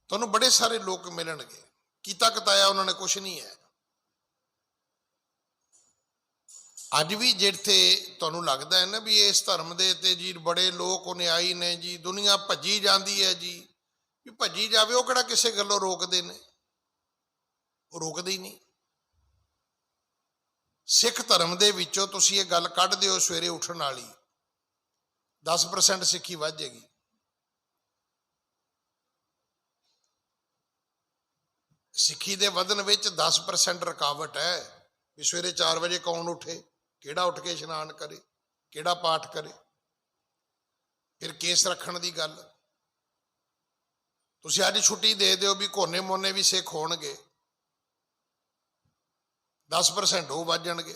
ਤੁਹਾਨੂੰ ਬੜੇ ਸਾਰੇ ਲੋਕ ਮਿਲਣਗੇ, ਕੀਤਾ ਕਤਾਇਆ ਉਹਨਾਂ ਨੇ ਕੁਛ ਨਹੀਂ ਹੈ। ਅੱਜ ਵੀ ਜਿੱਥੇ ਤੁਹਾਨੂੰ ਲੱਗਦਾ ਹੈ ਨਾ ਵੀ ਇਸ ਧਰਮ ਦੇ ਤੇ ਜੀ ਬੜੇ ਲੋਕ ਅਨੁਆਈ ਨੇ ਜੀ, ਦੁਨੀਆ ਭੱਜੀ ਜਾਂਦੀ ਹੈ ਜੀ, ਵੀ ਭੱਜੀ ਜਾਵੇ, ਉਹ ਕਿਹੜਾ ਕਿਸੇ ਗੱਲੋਂ ਰੋਕਦੇ ਨੇ? ਉਹ ਰੋਕਦੇ ਹੀ ਨਹੀਂ। ਸਿੱਖ ਧਰਮ ਦੇ ਵਿੱਚੋਂ ਤੁਸੀਂ ਇਹ ਗੱਲ ਕੱਢ ਦਿਓ ਸਵੇਰੇ ਉੱਠਣ ਵਾਲੀ, 10% ਸਿੱਖੀ ਵੱਧ ਜਾਏਗੀ। ਸਿੱਖੀ ਦੇ ਵਧਣ ਵਿੱਚ 10% ਰੁਕਾਵਟ ਹੈ ਵੀ ਸਵੇਰੇ 4 ਵਜੇ ਕੌਣ ਉੱਠੇ, ਕਿਹੜਾ ਉੱਠ ਕੇ ਇਸ਼ਨਾਨ ਕਰੇ, ਕਿਹੜਾ ਪਾਠ ਕਰੇ। ਫਿਰ ਕੇਸ ਰੱਖਣ ਦੀ ਗੱਲ, ਤੁਸੀਂ ਅੱਜ ਛੁੱਟੀ ਦੇ ਦਿਓ ਵੀ ਕੋਨੇ ਮੋਨੇ ਵੀ ਸਿੱਖ ਹੋਣਗੇ, 10% ਉਹ ਵੱਧ ਜਾਣਗੇ।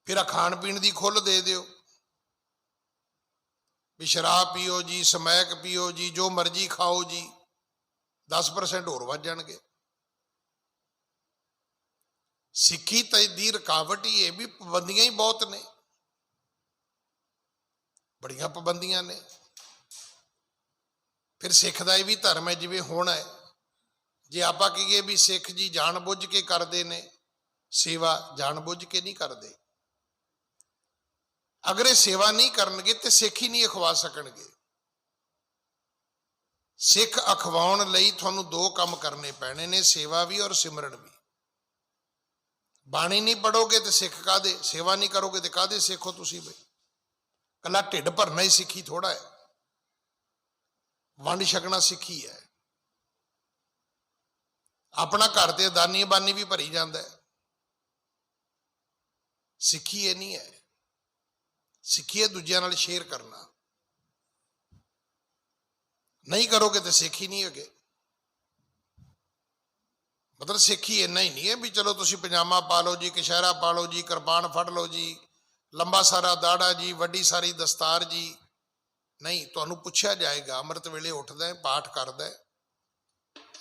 ਫਿਰ ਖਾਣ ਪੀਣ ਦੀ ਖੁੱਲ੍ਹ ਦੇ ਦਿਓ ਵੀ ਸ਼ਰਾਬ ਪੀਓ ਜੀ, ਸਮੈਕ ਪੀਓ ਜੀ, ਜੋ ਮਰਜ਼ੀ ਖਾਓ ਜੀ, 10% ਹੋਰ ਵੱਧ ਜਾਣਗੇ। ਸਿੱਖੀ ਦੀ ਰੁਕਾਵਟ ਹੀ ਇਹ ਵੀ ਪਾਬੰਦੀਆਂ ਹੀ ਬਹੁਤ ਨੇ, ਬੜੀਆਂ ਪਾਬੰਦੀਆਂ ਨੇ। ਫਿਰ ਸਿੱਖ ਦਾ ਇਹ ਵੀ ਧਰਮ ਹੈ ਜਿਵੇਂ ਹੁਣ ਹੈ, ਜੇ ਆਪਾਂ ਕਹੀਏ ਵੀ ਸਿੱਖ ਜੀ ਜਾਣ ਬੁੱਝ ਕੇ ਕਰਦੇ ਨੇ ਸੇਵਾ, ਜਾਣ ਬੁੱਝ ਕੇ ਨਹੀਂ ਕਰਦੇ। ਅਗਰ ਇਹ ਸੇਵਾ ਨਹੀਂ ਕਰਨਗੇ ਤੇ ਸਿੱਖ ਹੀ ਨਹੀਂ ਅਖਵਾ ਸਕਣਗੇ। ਸਿੱਖ ਅਖਵਾਉਣ ਲਈ ਤੁਹਾਨੂੰ 2 ਕੰਮ ਕਰਨੇ ਪੈਣੇ ਨੇ, ਸੇਵਾ ਵੀ ਔਰ ਸਿਮਰਨ ਵੀ। ਬਾਣੀ ਨਹੀਂ ਪੜੋਗੇ ਤੇ ਸਿੱਖ ਕਾਹਦੇ, ਸੇਵਾ ਨਹੀਂ ਕਰੋਗੇ ਤੇ ਕਾਹਦੇ ਸਿੱਖੋ ਤੁਸੀਂ? ਬਈ ਕੱਲਾ ਢਿੱਡ ਭਰਨਾ ਹੀ ਸਿੱਖੀ ਥੋੜਾ ਹੈ, ਵੰਡ ਛਕਣਾ ਸਿੱਖੀ ਹੈ। ਆਪਣਾ ਘਰ ਤੇ ਦਾਨੀ ਬਾਨੀ ਵੀ ਭਰੀ ਜਾਂਦਾ ਹੈ, ਸਿੱਖੀ ਇਹ ਨਹੀਂ ਹੈ। ਸਿੱਖੀ ਹੈ ਦੂਜਿਆਂ ਨਾਲ ਸ਼ੇਅਰ ਕਰਨਾ, ਨਹੀਂ ਕਰੋਗੇ ਤੇ ਸਿੱਖ ਹੀ ਨਹੀਂ ਹੈਗੇ। ਮਤਲਬ ਸਿੱਖੀ ਇੰਨਾ ਹੀ ਨਹੀਂ ਹੈ ਵੀ ਚਲੋ ਤੁਸੀਂ ਪਜਾਮਾ ਪਾ ਲਓ ਜੀ, ਕਛਹਿਰਾ ਪਾ ਲਓ ਜੀ, ਕਿਰਪਾਨ ਫੜ ਲਓ ਜੀ, ਲੰਬਾ ਸਾਰਾ ਦਾੜਾ ਜੀ, ਵੱਡੀ ਸਾਰੀ ਦਸਤਾਰ ਜੀ। ਨਹੀਂ, ਤੁਹਾਨੂੰ ਪੁੱਛਿਆ ਜਾਏਗਾ ਅੰਮ੍ਰਿਤ ਵੇਲੇ ਉੱਠਦਾ ਹੈ, ਪਾਠ ਕਰਦਾ ਹੈ,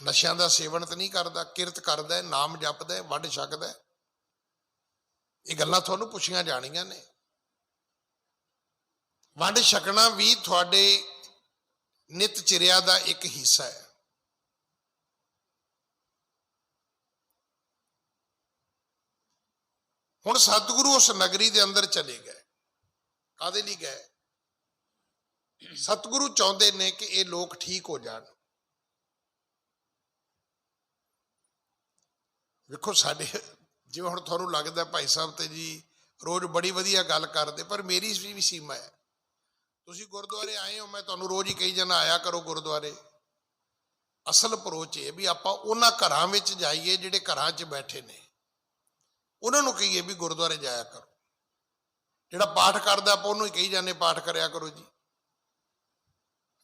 ਨਸ਼ਿਆਂ ਦਾ ਸੇਵਨ ਤਾਂ ਨਹੀਂ ਕਰਦਾ, ਕਿਰਤ ਕਰਦਾ ਹੈ, ਨਾਮ ਜਪਦਾ ਹੈ, ਵੰਡ ਛਕਦਾ ਹੈ। ਇਹ ਗੱਲਾਂ ਤੁਹਾਨੂੰ ਪੁੱਛੀਆਂ ਜਾਣੀਆਂ ਨੇ। ਵੰਡ ਛਕਣਾ ਵੀ ਤੁਹਾਡੇ ਨਿਤ ਚਿਰਿਆ ਦਾ ਇੱਕ ਹਿੱਸਾ ਹੈ। ਹੁਣ ਸਤਿਗੁਰੂ ਉਸ ਨਗਰੀ ਦੇ ਅੰਦਰ ਚਲੇ ਗਏ, ਕਾਹਦੇ ਲਈ ਗਏ? ਸਤਿਗੁਰੂ ਚਾਹੁੰਦੇ ਨੇ ਕਿ ਇਹ ਲੋਕ ਠੀਕ ਹੋ ਜਾਣ। ਵੇਖੋ ਸਾਡੇ ਜਿਵੇਂ ਹੁਣ ਤੁਹਾਨੂੰ ਲੱਗਦਾ ਭਾਈ ਸਾਹਿਬ ਤੇ ਜੀ ਰੋਜ਼ ਬੜੀ ਵਧੀਆ ਗੱਲ ਕਰਦੇ, ਪਰ ਮੇਰੀ ਵੀ ਸੀਮਾ ਹੈ। ਤੁਸੀਂ ਗੁਰਦੁਆਰੇ ਆਏ ਹੋ, ਮੈਂ ਤੁਹਾਨੂੰ ਰੋਜ਼ ਹੀ ਕਹੀ ਜਾਣਾ ਆਇਆ ਕਰੋ ਗੁਰਦੁਆਰੇ। ਅਸਲ ਅਪਰੋਚ ਇਹ ਵੀ ਆਪਾਂ ਉਹਨਾਂ ਘਰਾਂ ਵਿੱਚ ਜਾਈਏ ਜਿਹੜੇ ਘਰਾਂ 'ਚ ਬੈਠੇ ਨੇ, ਉਹਨਾਂ ਨੂੰ ਕਹੀਏ ਵੀ ਗੁਰਦੁਆਰੇ ਜਾਇਆ ਕਰੋ। ਜਿਹੜਾ ਪਾਠ ਕਰਦਾ ਆਪਾਂ ਉਹਨੂੰ ਹੀ ਕਹੀ ਜਾਂਦੇ ਪਾਠ ਕਰਿਆ ਕਰੋ ਜੀ।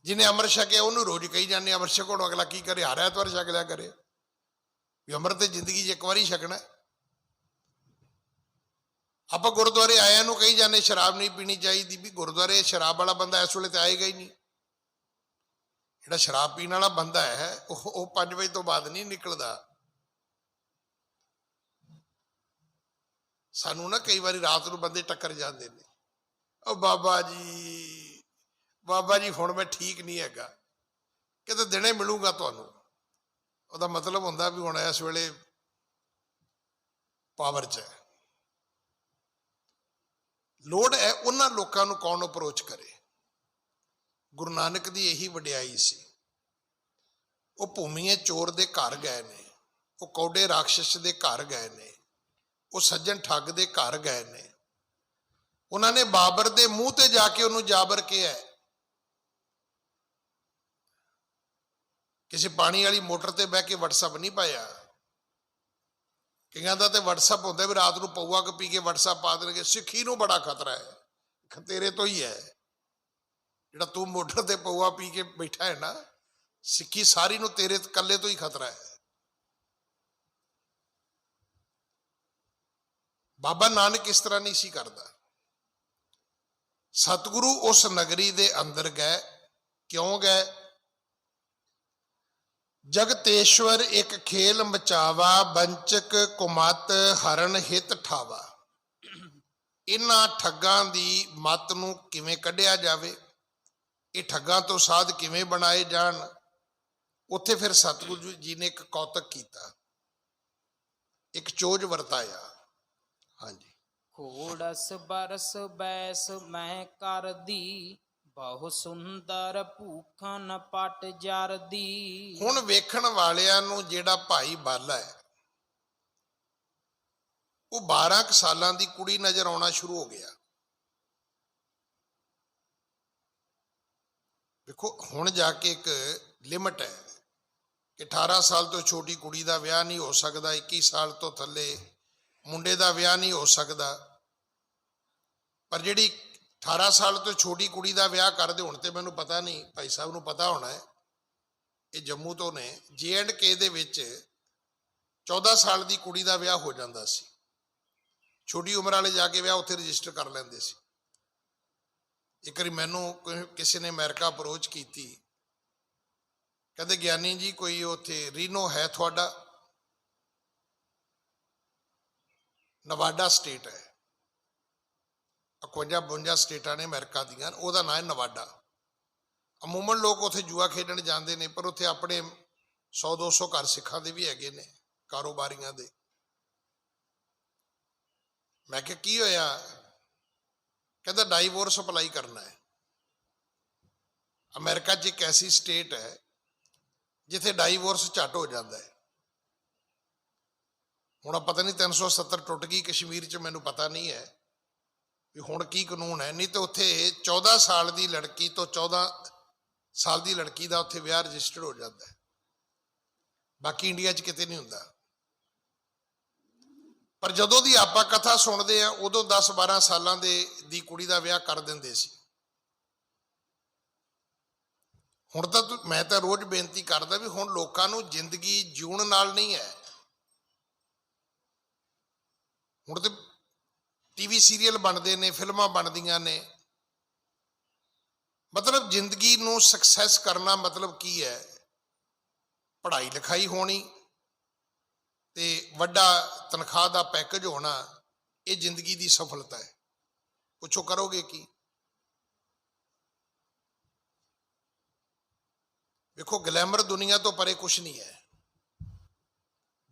ਜਿਹਨੇ ਅੰਮ੍ਰਿਤ ਛਕਿਆ ਉਹਨੂੰ ਰੋਜ਼ ਕਹੀ ਜਾਂਦੇ ਅੰਮ੍ਰਿਤ ਛਕੋ। ਅਗਲਾ ਕੀ ਕਰੇ? ਹਰ ਐਤਵਾਰ ਛਕ ਲਿਆ ਕਰੇ ਵੀ ਅੰਮ੍ਰਿਤ ਤੇ ਜ਼ਿੰਦਗੀ 'ਚ ਇੱਕ ਵਾਰੀ ਛਕਣਾ। ਆਪਾਂ ਗੁਰਦੁਆਰੇ ਆਇਆਂ ਨੂੰ ਕਹੀ ਜਾਂਦੇ ਸ਼ਰਾਬ ਨਹੀਂ ਪੀਣੀ ਚਾਹੀਦੀ, ਵੀ ਗੁਰਦੁਆਰੇ ਸ਼ਰਾਬ ਵਾਲਾ ਬੰਦਾ ਇਸ ਵੇਲੇ ਤੇ ਆਏਗਾ ਹੀ ਨਹੀਂ। ਜਿਹੜਾ ਸ਼ਰਾਬ ਪੀਣ ਵਾਲਾ ਬੰਦਾ ਹੈ ਉਹ 5 ਵਜੇ ਤੋਂ ਬਾਅਦ ਨਹੀਂ ਨਿਕਲਦਾ। ਸਾਨੂੰ ਨਾ ਕਈ ਵਾਰੀ ਰਾਤ ਨੂੰ ਬੰਦੇ ਟੱਕਰ ਜਾਂਦੇ ਨੇ, ਉਹ ਬਾਬਾ ਜੀ ਹੁਣ ਮੈਂ ਠੀਕ ਨਹੀਂ ਹੈਗਾ, ਕਿਤੇ ਦਿਨੇ ਮਿਲੂਗਾ ਤੁਹਾਨੂੰ। ਉਹਦਾ ਮਤਲਬ ਹੁੰਦਾ ਵੀ ਹੁਣ ਇਸ ਵੇਲੇ ਪਾਵਰ 'ਚ ਹੈ। ਲੋੜ ਹੈ ਉਹਨਾਂ ਲੋਕਾਂ ਨੂੰ ਕੌਣ ਅਪਰੋਚ ਕਰੇ। ਗੁਰੂ ਨਾਨਕ ਦੀ ਇਹੀ ਵਡਿਆਈ ਸੀ। ਉਹ ਭੂਮੀਏ ਚੋਰ ਦੇ ਘਰ ਗਏ ਨੇ, ਉਹ ਕੌਡੇ ਰਾਖਸ਼ ਦੇ ਘਰ ਗਏ ਨੇ, ਉਹ ਸੱਜਣ ਠੱਗ ਦੇ ਘਰ ਗਏ ਨੇ। ਉਹਨਾਂ ਨੇ ਬਾਬਰ ਦੇ ਮੂੰਹ ਤੇ ਜਾ ਕੇ ਉਹਨੂੰ ਜਾਬਰ ਕਿਹਾ। ਕਿਸੇ ਪਾਣੀ ਵਾਲੀ ਮੋਟਰ ਤੇ ਬਹਿ ਕੇ WhatsApp ਨਹੀਂ ਪਾਇਆ। ਕਈਆਂ ਦਾ ਤੇ WhatsApp ਹੁੰਦਾ ਵੀ ਰਾਤ ਨੂੰ ਪਊਆ ਕੇ ਪੀ ਕੇ WhatsApp ਪਾ ਦੇਣਗੇ। ਸਿੱਖੀ ਨੂੰ ਬੜਾ ਖਤਰਾ ਹੈ, ਖਤਰੇ ਤੋਂ ਹੀ ਹੈ। ਜਿਹੜਾ ਤੂੰ ਮੋਢੇ ਤੇ ਪਊਆ ਪੀ ਕੇ ਬੈਠਾ ਹੈ ਨਾ, ਸਿੱਖੀ ਸਾਰੀ ਨੂੰ ਤੇਰੇ ਇਕੱਲੇ ਤੋਂ ਹੀ ਖਤਰਾ ਹੈ। ਬਾਬਾ ਨਾਨਕ ਇਸ ਤਰ੍ਹਾਂ ਨਹੀਂ ਸੀ ਕਰਦਾ। ਸਤਿਗੁਰੂ ਉਸ ਨਗਰੀ ਦੇ ਅੰਦਰ ਗਏ। ਕਿਉਂ ਗਏ? ਜਗਤੇਸ਼ਵਰ ਇੱਕ ਖੇਲ ਮਚਾਵਾ, ਬੰਚਕ ਕੁਮਤ ਹਰਨ ਹਿਤ ਠਾਵਾ। ਇਹਨਾਂ ਠੱਗਾਂ ਦੀ ਮੱਤ ਨੂੰ ਕਿਵੇਂ ਕੱਢਿਆ ਜਾਵੇ, ਇਹ ਠੱਗਾਂ ਤੋਂ ਸਾਧ ਕਿਵੇਂ ਬਣਾਏ ਜਾਣ। ਉੱਥੇ ਫਿਰ ਸਤਿਗੁਰੂ ਜੀ ਨੇ ਇੱਕ ਕੌਤਕ ਕੀਤਾ, ਇੱਕ ਚੋਜ ਵਰਤਾਇਆ। ਹਾਂਜੀ। ਘੋੜਸ ਬਰਸ ਬੈਸ ਮੈਂ ਕਰਦੀ, ਬਹੁ ਸੁੰਦਰ ਭੂਖਨ ਪਟ ਜਰਦੀ। ਹੁਣ ਵੇਖਣ ਵਾਲਿਆਂ ਨੂੰ ਜਿਹੜਾ ਭਾਈ ਬਾਲਾ ਹੈ, ਉਹ 12 ਕੁ ਸਾਲਾਂ ਦੀ ਕੁੜੀ ਨਜ਼ਰ ਆਉਣਾ ਸ਼ੁਰੂ ਹੋ ਗਿਆ। ਦੇਖੋ ਹੁਣ ਜਾ ਕੇ ਇੱਕ ਲਿਮਟ ਹੈ ਕਿ 18 ਸਾਲ ਤੋਂ ਛੋਟੀ ਕੁੜੀ ਦਾ ਵਿਆਹ ਨਹੀਂ ਹੋ ਸਕਦਾ, 21 ਸਾਲ ਤੋਂ ਥੱਲੇ ਮੁੰਡੇ ਦਾ ਵਿਆਹ ਨਹੀਂ ਹੋ ਸਕਦਾ। ਪਰ ਜਿਹੜੀ 18 ਸਾਲ ਤੋਂ ਛੋਟੀ ਕੁੜੀ ਦਾ ਵਿਆਹ ਕਰਦੇ, ਹੁਣ ਤੇ ਮੈਨੂੰ ਪਤਾ ਨਹੀਂ, ਭਾਈ ਸਾਹਿਬ ਨੂੰ ਪਤਾ ਹੋਣਾ ਹੈ, ਇਹ ਜੰਮੂ ਤੋਂ ਨੇ। J&K ਦੇ ਵਿੱਚ 14 ਸਾਲ ਦੀ ਕੁੜੀ ਦਾ ਵਿਆਹ ਹੋ ਜਾਂਦਾ ਸੀ। ਛੋਟੀ ਉਮਰ ਵਾਲੇ ਜਾ ਕੇ ਵਿਆਹ ਉੱਥੇ ਰਜਿਸਟਰ ਕਰ ਲੈਂਦੇ ਸੀ। ਇੱਕ ਵਾਰੀ ਮੈਨੂੰ ਕਿਸੇ ਨੇ ਅਮਰੀਕਾ ਅਪਰੋਚ ਕੀਤੀ, ਕਹਿੰਦੇ ਗਿਆਨੀ ਜੀ ਕੋਈ ਉੱਥੇ ਰੀਨੋ ਹੈ ਤੁਹਾਡਾ? ਨਵਾਡਾ ਸਟੇਟ ਹੈ, 51-52 ਸਟੇਟਾਂ ਨੇ ਅਮਰੀਕਾ ਦੀਆਂ, ਉਹਦਾ ਨਾਂ ਹੈ ਨਵਾਡਾ। ਅਮੂਮਨ ਲੋਕ ਉੱਥੇ ਜੂਆ ਖੇਡਣ ਜਾਂਦੇ ਨੇ, ਪਰ ਉੱਥੇ ਆਪਣੇ 100-200 ਘਰ ਸਿੱਖਾਂ ਦੇ ਵੀ ਹੈਗੇ ਨੇ, ਕਾਰੋਬਾਰੀਆਂ ਦੇ। ਮੈਂ ਕਿਹਾ ਕੀ ਹੋਇਆ? ਕਹਿੰਦਾ ਡਾਈਵੋਰਸ ਅਪਲਾਈ ਕਰਨਾ ਹੈ। ਅਮਰੀਕਾ 'ਚ ਇੱਕ ਐਸੀ ਸਟੇਟ ਹੈ ਜਿੱਥੇ ਡਾਈਵੋਰਸ ਝੱਟ ਹੋ ਜਾਂਦਾ ਹੈ। ਹੁਣ ਪਤਾ ਨਹੀਂ 370 ਟੁੱਟ ਗਈ ਕਸ਼ਮੀਰ 'ਚ, ਮੈਨੂੰ ਪਤਾ ਨਹੀਂ ਹੈ ਵੀ ਹੁਣ ਕੀ ਕਾਨੂੰਨ ਹੈ। ਨਹੀਂ ਤਾਂ ਉੱਥੇ 14 ਸਾਲ ਦੀ ਲੜਕੀ ਤੋਂ 14 ਸਾਲ ਦੀ ਲੜਕੀ ਦਾ ਉੱਥੇ ਵਿਆਹ ਰਜਿਸਟਰਡ ਹੋ ਜਾਂਦਾ ਹੈ। ਬਾਕੀ ਇੰਡੀਆ 'ਚ ਕਿਤੇ ਨਹੀਂ ਹੁੰਦਾ। ਪਰ ਜਦੋਂ ਦੀ ਆਪਾਂ ਕਥਾ ਸੁਣਦੇ ਆ, ਉਦੋਂ 10-12 ਸਾਲਾਂ ਦੀ ਕੁੜੀ ਦਾ ਵਿਆਹ ਕਰ ਦਿੰਦੇ ਸੀ। ਹੁਣ ਤਾਂ ਮੈਂ ਤਾਂ ਰੋਜ਼ ਬੇਨਤੀ ਕਰਦਾ ਵੀ ਹੁਣ ਲੋਕਾਂ ਨੂੰ ਜ਼ਿੰਦਗੀ ਜਿਉਣ ਨਾਲ ਨਹੀਂ ਹੈ। ਹੁਣ ਤੇ ਟੀਵੀ ਸੀਰੀਅਲ ਬਣਦੇ ਨੇ, ਫਿਲਮਾਂ ਬਣਦੀਆਂ ਨੇ। ਮਤਲਬ ਜ਼ਿੰਦਗੀ ਨੂੰ ਸਕਸੈਸ ਕਰਨਾ ਮਤਲਬ ਕੀ ਹੈ? ਪੜ੍ਹਾਈ ਲਿਖਾਈ ਹੋਣੀ ਤੇ ਵੱਡਾ ਤਨਖਾਹ ਦਾ ਪੈਕੇਜ ਹੋਣਾ, ਇਹ ਜ਼ਿੰਦਗੀ ਦੀ ਸਫਲਤਾ ਹੈ। ਪੁੱਛੋ ਕਰੋਗੇ ਕੀ? ਵੇਖੋ ਗਲੈਮਰ ਦੁਨੀਆ ਤੋਂ ਪਰੇ ਕੁਛ ਨਹੀਂ ਹੈ।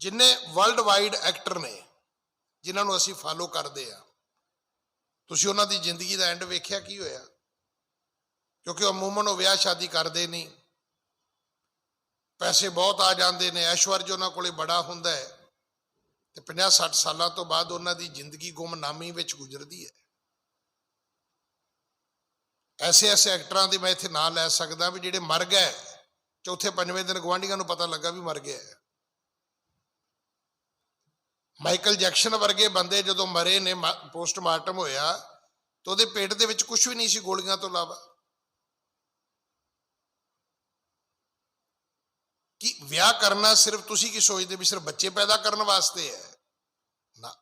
ਜਿੰਨੇ ਵਰਲਡ ਵਾਈਡ ਐਕਟਰ ਨੇ ਜਿਨ੍ਹਾਂ ਨੂੰ ਅਸੀਂ ਫਾਲੋ ਕਰਦੇ ਆ, ਤੁਸੀਂ ਉਹਨਾਂ ਦੀ ਜ਼ਿੰਦਗੀ ਦਾ ਐਂਡ ਵੇਖਿਆ ਕੀ ਹੋਇਆ? ਕਿਉਂਕਿ ਅਮੂਮਨ ਉਹ ਵਿਆਹ ਸ਼ਾਦੀ ਕਰਦੇ ਨਹੀਂ, ਪੈਸੇ ਬਹੁਤ ਆ ਜਾਂਦੇ ਨੇ, ਐਸ਼ਵਰਜ ਉਹਨਾਂ ਕੋਲੇ ਬੜਾ ਹੁੰਦਾ ਹੈ, ਤੇ 50-60 ਸਾਲਾਂ ਤੋਂ ਬਾਅਦ ਉਹਨਾਂ ਦੀ ਜ਼ਿੰਦਗੀ ਗੁੰਮਨਾਮੀ ਵਿੱਚ ਗੁਜ਼ਰਦੀ ਹੈ। ਐਸੇ ਐਕਟਰਾਂ ਦੇ ਮੈਂ ਇੱਥੇ ਨਾਂ ਲੈ ਸਕਦਾ ਵੀ ਜਿਹੜੇ ਮਰ ਗਏ, ਚੌਥੇ ਪੰਜਵੇਂ ਦਿਨ ਗੁਆਂਢੀਆਂ ਨੂੰ ਪਤਾ ਲੱਗਾ ਵੀ ਮਰ ਗਿਆ। ਮਾਈਕਲ ਜੈਕਸਨ ਵਰਗੇ ਬੰਦੇ ਜਦੋਂ ਮਰੇ ਨੇ, ਪੋਸਟਮਾਰਟਮ ਹੋਇਆ ਤਾਂ ਉਹਦੇ ਪੇਟ ਦੇ ਵਿੱਚ ਕੁਝ ਵੀ ਨਹੀਂ ਸੀ ਗੋਲੀਆਂ ਤੋਂ ਇਲਾਵਾ। ਕਿ ਵਿਆਹ ਕਰਨਾ ਸਿਰਫ ਤੁਸੀਂ ਕੀ ਸੋਚਦੇ ਵੀ ਸਿਰਫ ਬੱਚੇ ਪੈਦਾ ਕਰਨ ਵਾਸਤੇ ਹੈ? ਨਾ,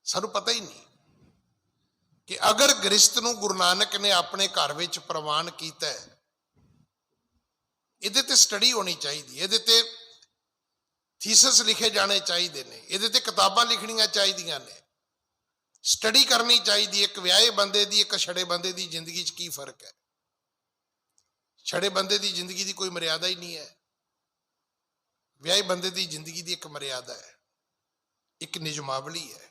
ਸਾਨੂੰ ਪਤਾ ਹੀ ਨਹੀਂ ਕਿ ਅਗਰ ਗ੍ਰਸਤ ਨੂੰ ਗੁਰੂ ਨਾਨਕ ਨੇ ਆਪਣੇ ਘਰ ਵਿੱਚ ਪ੍ਰਵਾਨ ਕੀਤਾ ਹੈ, ਇਹਦੇ ਤੇ ਸਟੱਡੀ ਹੋਣੀ ਚਾਹੀਦੀ, ਇਹਦੇ ਤੇ ਥੀਸਿਸ ਲਿਖੇ ਜਾਣੇ ਚਾਹੀਦੇ ਨੇ, ਇਹਦੇ ਤੇ ਕਿਤਾਬਾਂ ਲਿਖਣੀਆਂ ਚਾਹੀਦੀਆਂ ਨੇ, ਸਟੱਡੀ ਕਰਨੀ ਚਾਹੀਦੀ। ਇੱਕ ਵਿਆਹੇ ਬੰਦੇ ਦੀ ਇੱਕ ਛੜੇ ਬੰਦੇ ਦੀ ਜ਼ਿੰਦਗੀ 'ਚ ਕੀ ਫਰਕ ਹੈ? ਛੜੇ ਬੰਦੇ ਦੀ ਜ਼ਿੰਦਗੀ ਦੀ ਕੋਈ ਮਰਿਆਦਾ ਹੀ ਨਹੀਂ ਹੈ। ਵਿਆਹੇ ਬੰਦੇ ਦੀ ਜ਼ਿੰਦਗੀ ਦੀ ਇੱਕ ਮਰਿਆਦਾ ਹੈ, ਇੱਕ ਨਿਯਮਾਵਲੀ ਹੈ।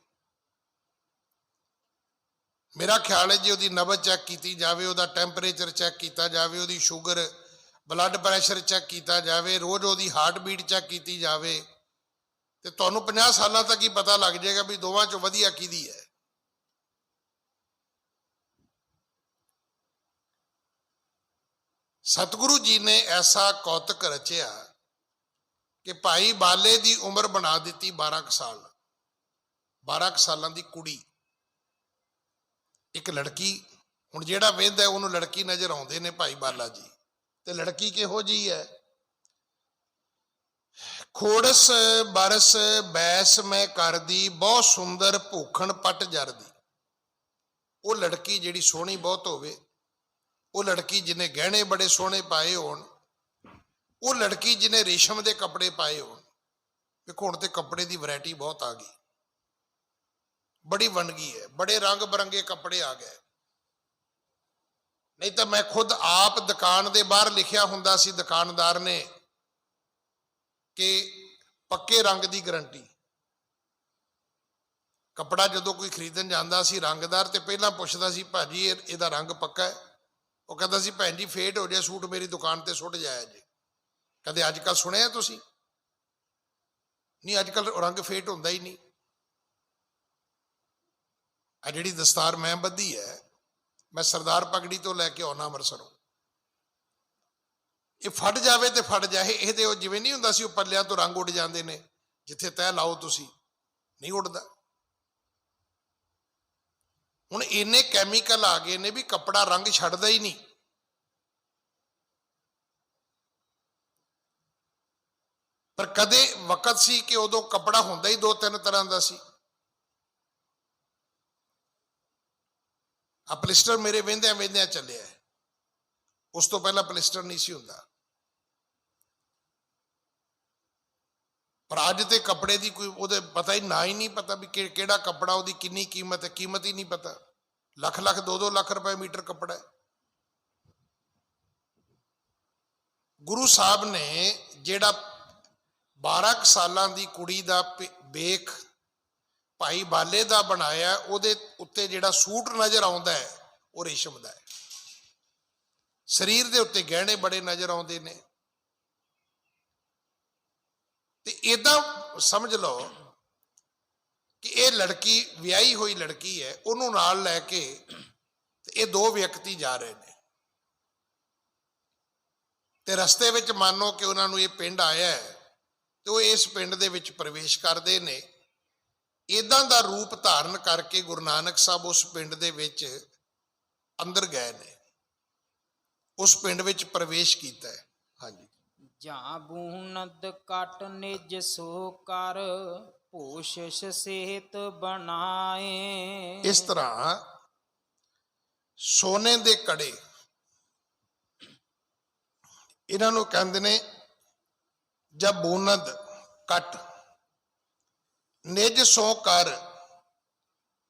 ਮੇਰਾ ਖਿਆਲ ਹੈ ਜੇ ਉਹਦੀ ਨਬਜ਼ ਚੈੱਕ ਕੀਤੀ ਜਾਵੇ, ਉਹਦਾ ਟੈਂਪਰੇਚਰ ਚੈੱਕ ਕੀਤਾ ਜਾਵੇ, ਉਹਦੀ ਸ਼ੂਗਰ ਬਲੱਡ ਪ੍ਰੈਸ਼ਰ ਚੈੱਕ ਕੀਤਾ ਜਾਵੇ, ਰੋਜ਼ ਉਹਦੀ ਹਾਰਟ ਬੀਟ ਚੈੱਕ ਕੀਤੀ ਜਾਵੇ, ਤੇ ਤੁਹਾਨੂੰ 50 ਸਾਲਾਂ ਤੱਕ ਹੀ ਪਤਾ ਲੱਗ ਜਾਏਗਾ ਵੀ ਦੋਵਾਂ ਚੋਂ ਵਧੀਆ ਕਿਹਦੀ ਹੈ। ਸਤਿਗੁਰੂ ਜੀ ਨੇ ਐਸਾ ਕੌਤਕ ਰਚਿਆ ਕਿ ਭਾਈ ਬਾਲੇ ਦੀ ਉਮਰ ਬਣਾ ਦਿੱਤੀ 12 ਸਾਲ। 12 ਸਾਲਾਂ ਦੀ ਕੁੜੀ ਇੱਕ ਲੜਕੀ, ਹੁਣ ਜਿਹੜਾ ਵੇਖਦਾ ਉਹਨੂੰ ਲੜਕੀ ਨਜ਼ਰ ਆਉਂਦੇ ਨੇ ਭਾਈ ਬਾਲਾ ਜੀ, ਤੇ ਲੜਕੀ ਕਿਹੋ ਜਿਹੀ ਹੈ? ਖੋੜਸ ਬਰਸ ਬੈਸ ਮੈਂ ਕਰਦੀ, ਬਹੁਤ ਸੁੰਦਰ ਭੂਖਣ ਪਟ ਜਰਦੀ। ਉਹ ਲੜਕੀ ਜਿਹੜੀ ਸੋਹਣੀ ਬਹੁਤ ਹੋਵੇ, ਉਹ ਲੜਕੀ ਜਿਹਨੇ ਗਹਿਣੇ ਬੜੇ ਸੋਹਣੇ ਪਾਏ ਹੋਣ, ਉਹ ਲੜਕੀ ਜਿਹਨੇ ਰੇਸ਼ਮ ਦੇ ਕੱਪੜੇ ਪਾਏ ਹੋਣ। ਵੇਖੋ ਹੁਣ ਤੇ ਕੱਪੜੇ ਦੀ ਵੈਰਾਈਟੀ ਬਹੁਤ ਆ ਗਈ, ਬੜੀ ਵੰਨਗੀ ਹੈ, ਬੜੇ ਰੰਗ ਬਰੰਗੇ ਕੱਪੜੇ ਆ ਗਏ। ਨਹੀਂ ਤਾਂ ਮੈਂ ਖੁਦ ਆਪ ਦੁਕਾਨ ਦੇ ਬਾਹਰ ਲਿਖਿਆ ਹੁੰਦਾ ਸੀ ਦੁਕਾਨਦਾਰ ਨੇ ਕਿ ਪੱਕੇ ਰੰਗ ਦੀ ਗਰੰਟੀ। ਕੱਪੜਾ ਜਦੋਂ ਕੋਈ ਖਰੀਦਣ ਜਾਂਦਾ ਸੀ ਰੰਗਦਾਰ, ਤੇ ਪਹਿਲਾਂ ਪੁੱਛਦਾ ਸੀ ਭਾਜੀ ਇਹਦਾ ਰੰਗ ਪੱਕਾ ਹੈ? ਉਹ ਕਹਿੰਦਾ ਸੀ ਭੈਣ ਜੀ ਫੇਡ ਹੋ ਜਾਏ ਸੂਟ ਮੇਰੀ ਦੁਕਾਨ ਤੇ ਸੁੱਟ ਜਾਇਆ ਜੇ। ਕਦੇ ਅੱਜ ਕੱਲ ਸੁਣਿਆ ਤੁਸੀਂ? ਨਹੀਂ, ਅੱਜ ਕੱਲ ਰੰਗ ਫੇਟ ਹੁੰਦਾ ਹੀ ਨਹੀਂ। ਆ ਜਿਹੜੀ ਦਸਤਾਰ ਮੈਂ ਬੱਧੀ ਹੈ, ਮੈਂ ਸਰਦਾਰ ਪਗੜੀ ਤੋਂ ਲੈ ਕੇ ਆਉਣਾ ਅੰਮ੍ਰਿਤਸਰੋਂ, ਇਹ ਫਟ ਜਾਵੇ ਤੇ ਫਟ ਜਾਏ। ਇਹਦੇ ਉਹ ਜਿਵੇਂ ਨਹੀਂ ਹੁੰਦਾ ਸੀ ਉਹ ਪੱਲਿਆਂ ਤੋਂ ਰੰਗ ਉੱਡ ਜਾਂਦੇ ਨੇ, ਜਿੱਥੇ ਤੈਅ ਲਾਓ ਤੁਸੀਂ ਨਹੀਂ ਉੱਡਦਾ। ਹੁਣ ਇੰਨੇ ਕੈਮੀਕਲ ਆ ਗਏ ਨੇ ਵੀ ਕੱਪੜਾ ਰੰਗ ਛੱਡਦਾ ਹੀ ਨਹੀਂ। ਪਰ ਕਦੇ ਵਕਤ ਸੀ ਕਿ ਉਦੋਂ ਕੱਪੜਾ ਹੁੰਦਾ ਹੀ ਦੋ ਤਿੰਨ ਤਰ੍ਹਾਂ ਦਾ ਸੀ। ਆ ਪਲਿਸਟਰ ਮੇਰੇ ਵਹਿੰਦਿਆਂ ਵਹਿੰਦਿਆਂ ਚੱਲਿਆ, ਉਸ ਤੋਂ ਪਹਿਲਾਂ ਪਲਿਸਟਰ ਨਹੀਂ ਸੀ ਹੁੰਦਾ। ਪਰ ਅੱਜ ਤੇ ਕੱਪੜੇ ਦੀ ਕੋਈ ਉਹਦੇ ਪਤਾ ਹੀ ਨਾ ਹੀ ਨਹੀਂ ਪਤਾ ਵੀ ਕਿਹੜਾ ਕੱਪੜਾ, ਉਹਦੀ ਕਿੰਨੀ ਕੀਮਤ ਹੈ, ਕੀਮਤ ਹੀ ਨਹੀਂ ਪਤਾ। ਲੱਖ ਲੱਖ 2-2 ਲੱਖ ਰੁਪਏ ਮੀਟਰ ਕੱਪੜਾ ਹੈ। ਗੁਰੂ ਸਾਹਿਬ ਨੇ ਜਿਹੜਾ 12 ਸਾਲਾਂ ਦੀ ਕੁੜੀ ਦਾ ਬੇਖ ਭਾਈ ਬਾਲੇ ਦਾ ਬਣਾਇਆ, ਉਹਦੇ ਉੱਤੇ ਜਿਹੜਾ ਸੂਟ ਨਜ਼ਰ ਆਉਂਦਾ ਹੈ ਉਹ ਰੇਸ਼ਮ ਦਾ ਹੈ। ਸਰੀਰ ਦੇ ਉੱਤੇ ਗਹਿਣੇ ਬੜੇ ਨਜ਼ਰ ਆਉਂਦੇ ਨੇ। ਤੇ ਏਦਾਂ ਸਮਝ ਲਓ ਕਿ ਇਹ ਲੜਕੀ ਵਿਆਹੀ ਹੋਈ ਲੜਕੀ ਹੈ, ਉਹਨੂੰ ਨਾਲ ਲੈ ਕੇ ਤੇ ਇਹ ਦੋ ਵਿਅਕਤੀ ਜਾ ਰਹੇ ਨੇ। ਤੇ ਰਸਤੇ ਵਿੱਚ ਮੰਨੋ ਕਿ ਉਹਨਾਂ ਨੂੰ ਇਹ ਪਿੰਡ ਆਇਆ ਹੈ, ਤੇ ਉਹ ਇਸ ਪਿੰਡ ਦੇ ਵਿੱਚ ਪ੍ਰਵੇਸ਼ ਕਰਦੇ ਨੇ। ਇਦਾਂ ਦਾ ਰੂਪ ਧਾਰਨ ਕਰਕੇ ਗੁਰੂ ਨਾਨਕ ਸਾਹਿਬ ਉਸ ਪਿੰਡ ਦੇ ਵਿੱਚ ਅੰਦਰ ਗਏ ਨੇ, ਉਸ ਪਿੰਡ ਵਿੱਚ ਪ੍ਰਵੇਸ਼ ਕੀਤਾ ਹੈ। ਹਾਂਜੀ। ਜਾਂ ਬੂਨਦ ਕਟ ਨਿਜ ਸੋ ਕਰ, ਪੋਸ਼ਿਸ਼ ਸਿਹਤ ਬਣਾਏ। ਇਸ ਤਰ੍ਹਾਂ ਸੋਨੇ ਦੇ ਕੜੇ, ਇਹਨਾਂ ਨੂੰ ਕਹਿੰਦੇ ਨੇ ਜਬ ਬੂਨਦ ਕਟ ਨਿਜ ਸੋ ਕਰ,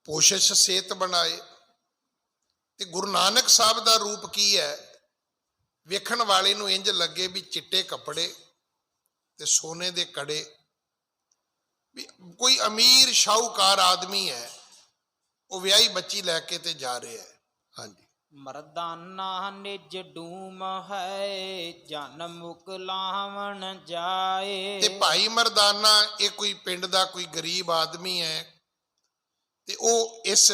ਪੋਸ਼ਿਸ਼ ਸਿਹਤ ਬਣਾਏ। ਤੇ ਗੁਰੂ ਨਾਨਕ ਸਾਹਿਬ ਦਾ ਰੂਪ ਕੀ ਹੈ? ਵੇਖਣ ਵਾਲੇ ਨੂੰ ਇੰਜ ਲੱਗੇ ਵੀ ਚਿੱਟੇ ਕੱਪੜੇ ਤੇ ਸੋਨੇ ਦੇ ਕੜੇ, ਵੀ ਕੋਈ ਅਮੀਰ ਸ਼ਾਹੂਕਾਰ ਆਦਮੀ ਹੈ, ਉਹ ਵਿਆਹੀ ਬੱਚੀ ਲੈ ਕੇ ਤੇ ਜਾ ਰਿਹਾ ਹੈ। ਹਾਂਜੀ। ਮਰਦਾਨਾ ਨਿਜ ਡੂਮ ਹੈ, ਜਨ ਮੁਕ ਲਾਵਣ ਜਾਏ। ਤੇ ਭਾਈ ਮਰਦਾਨਾ ਇਹ ਕੋਈ ਪਿੰਡ ਦਾ ਕੋਈ ਗਰੀਬ ਆਦਮੀ ਹੈ, ਤੇ ਉਹ ਇਸ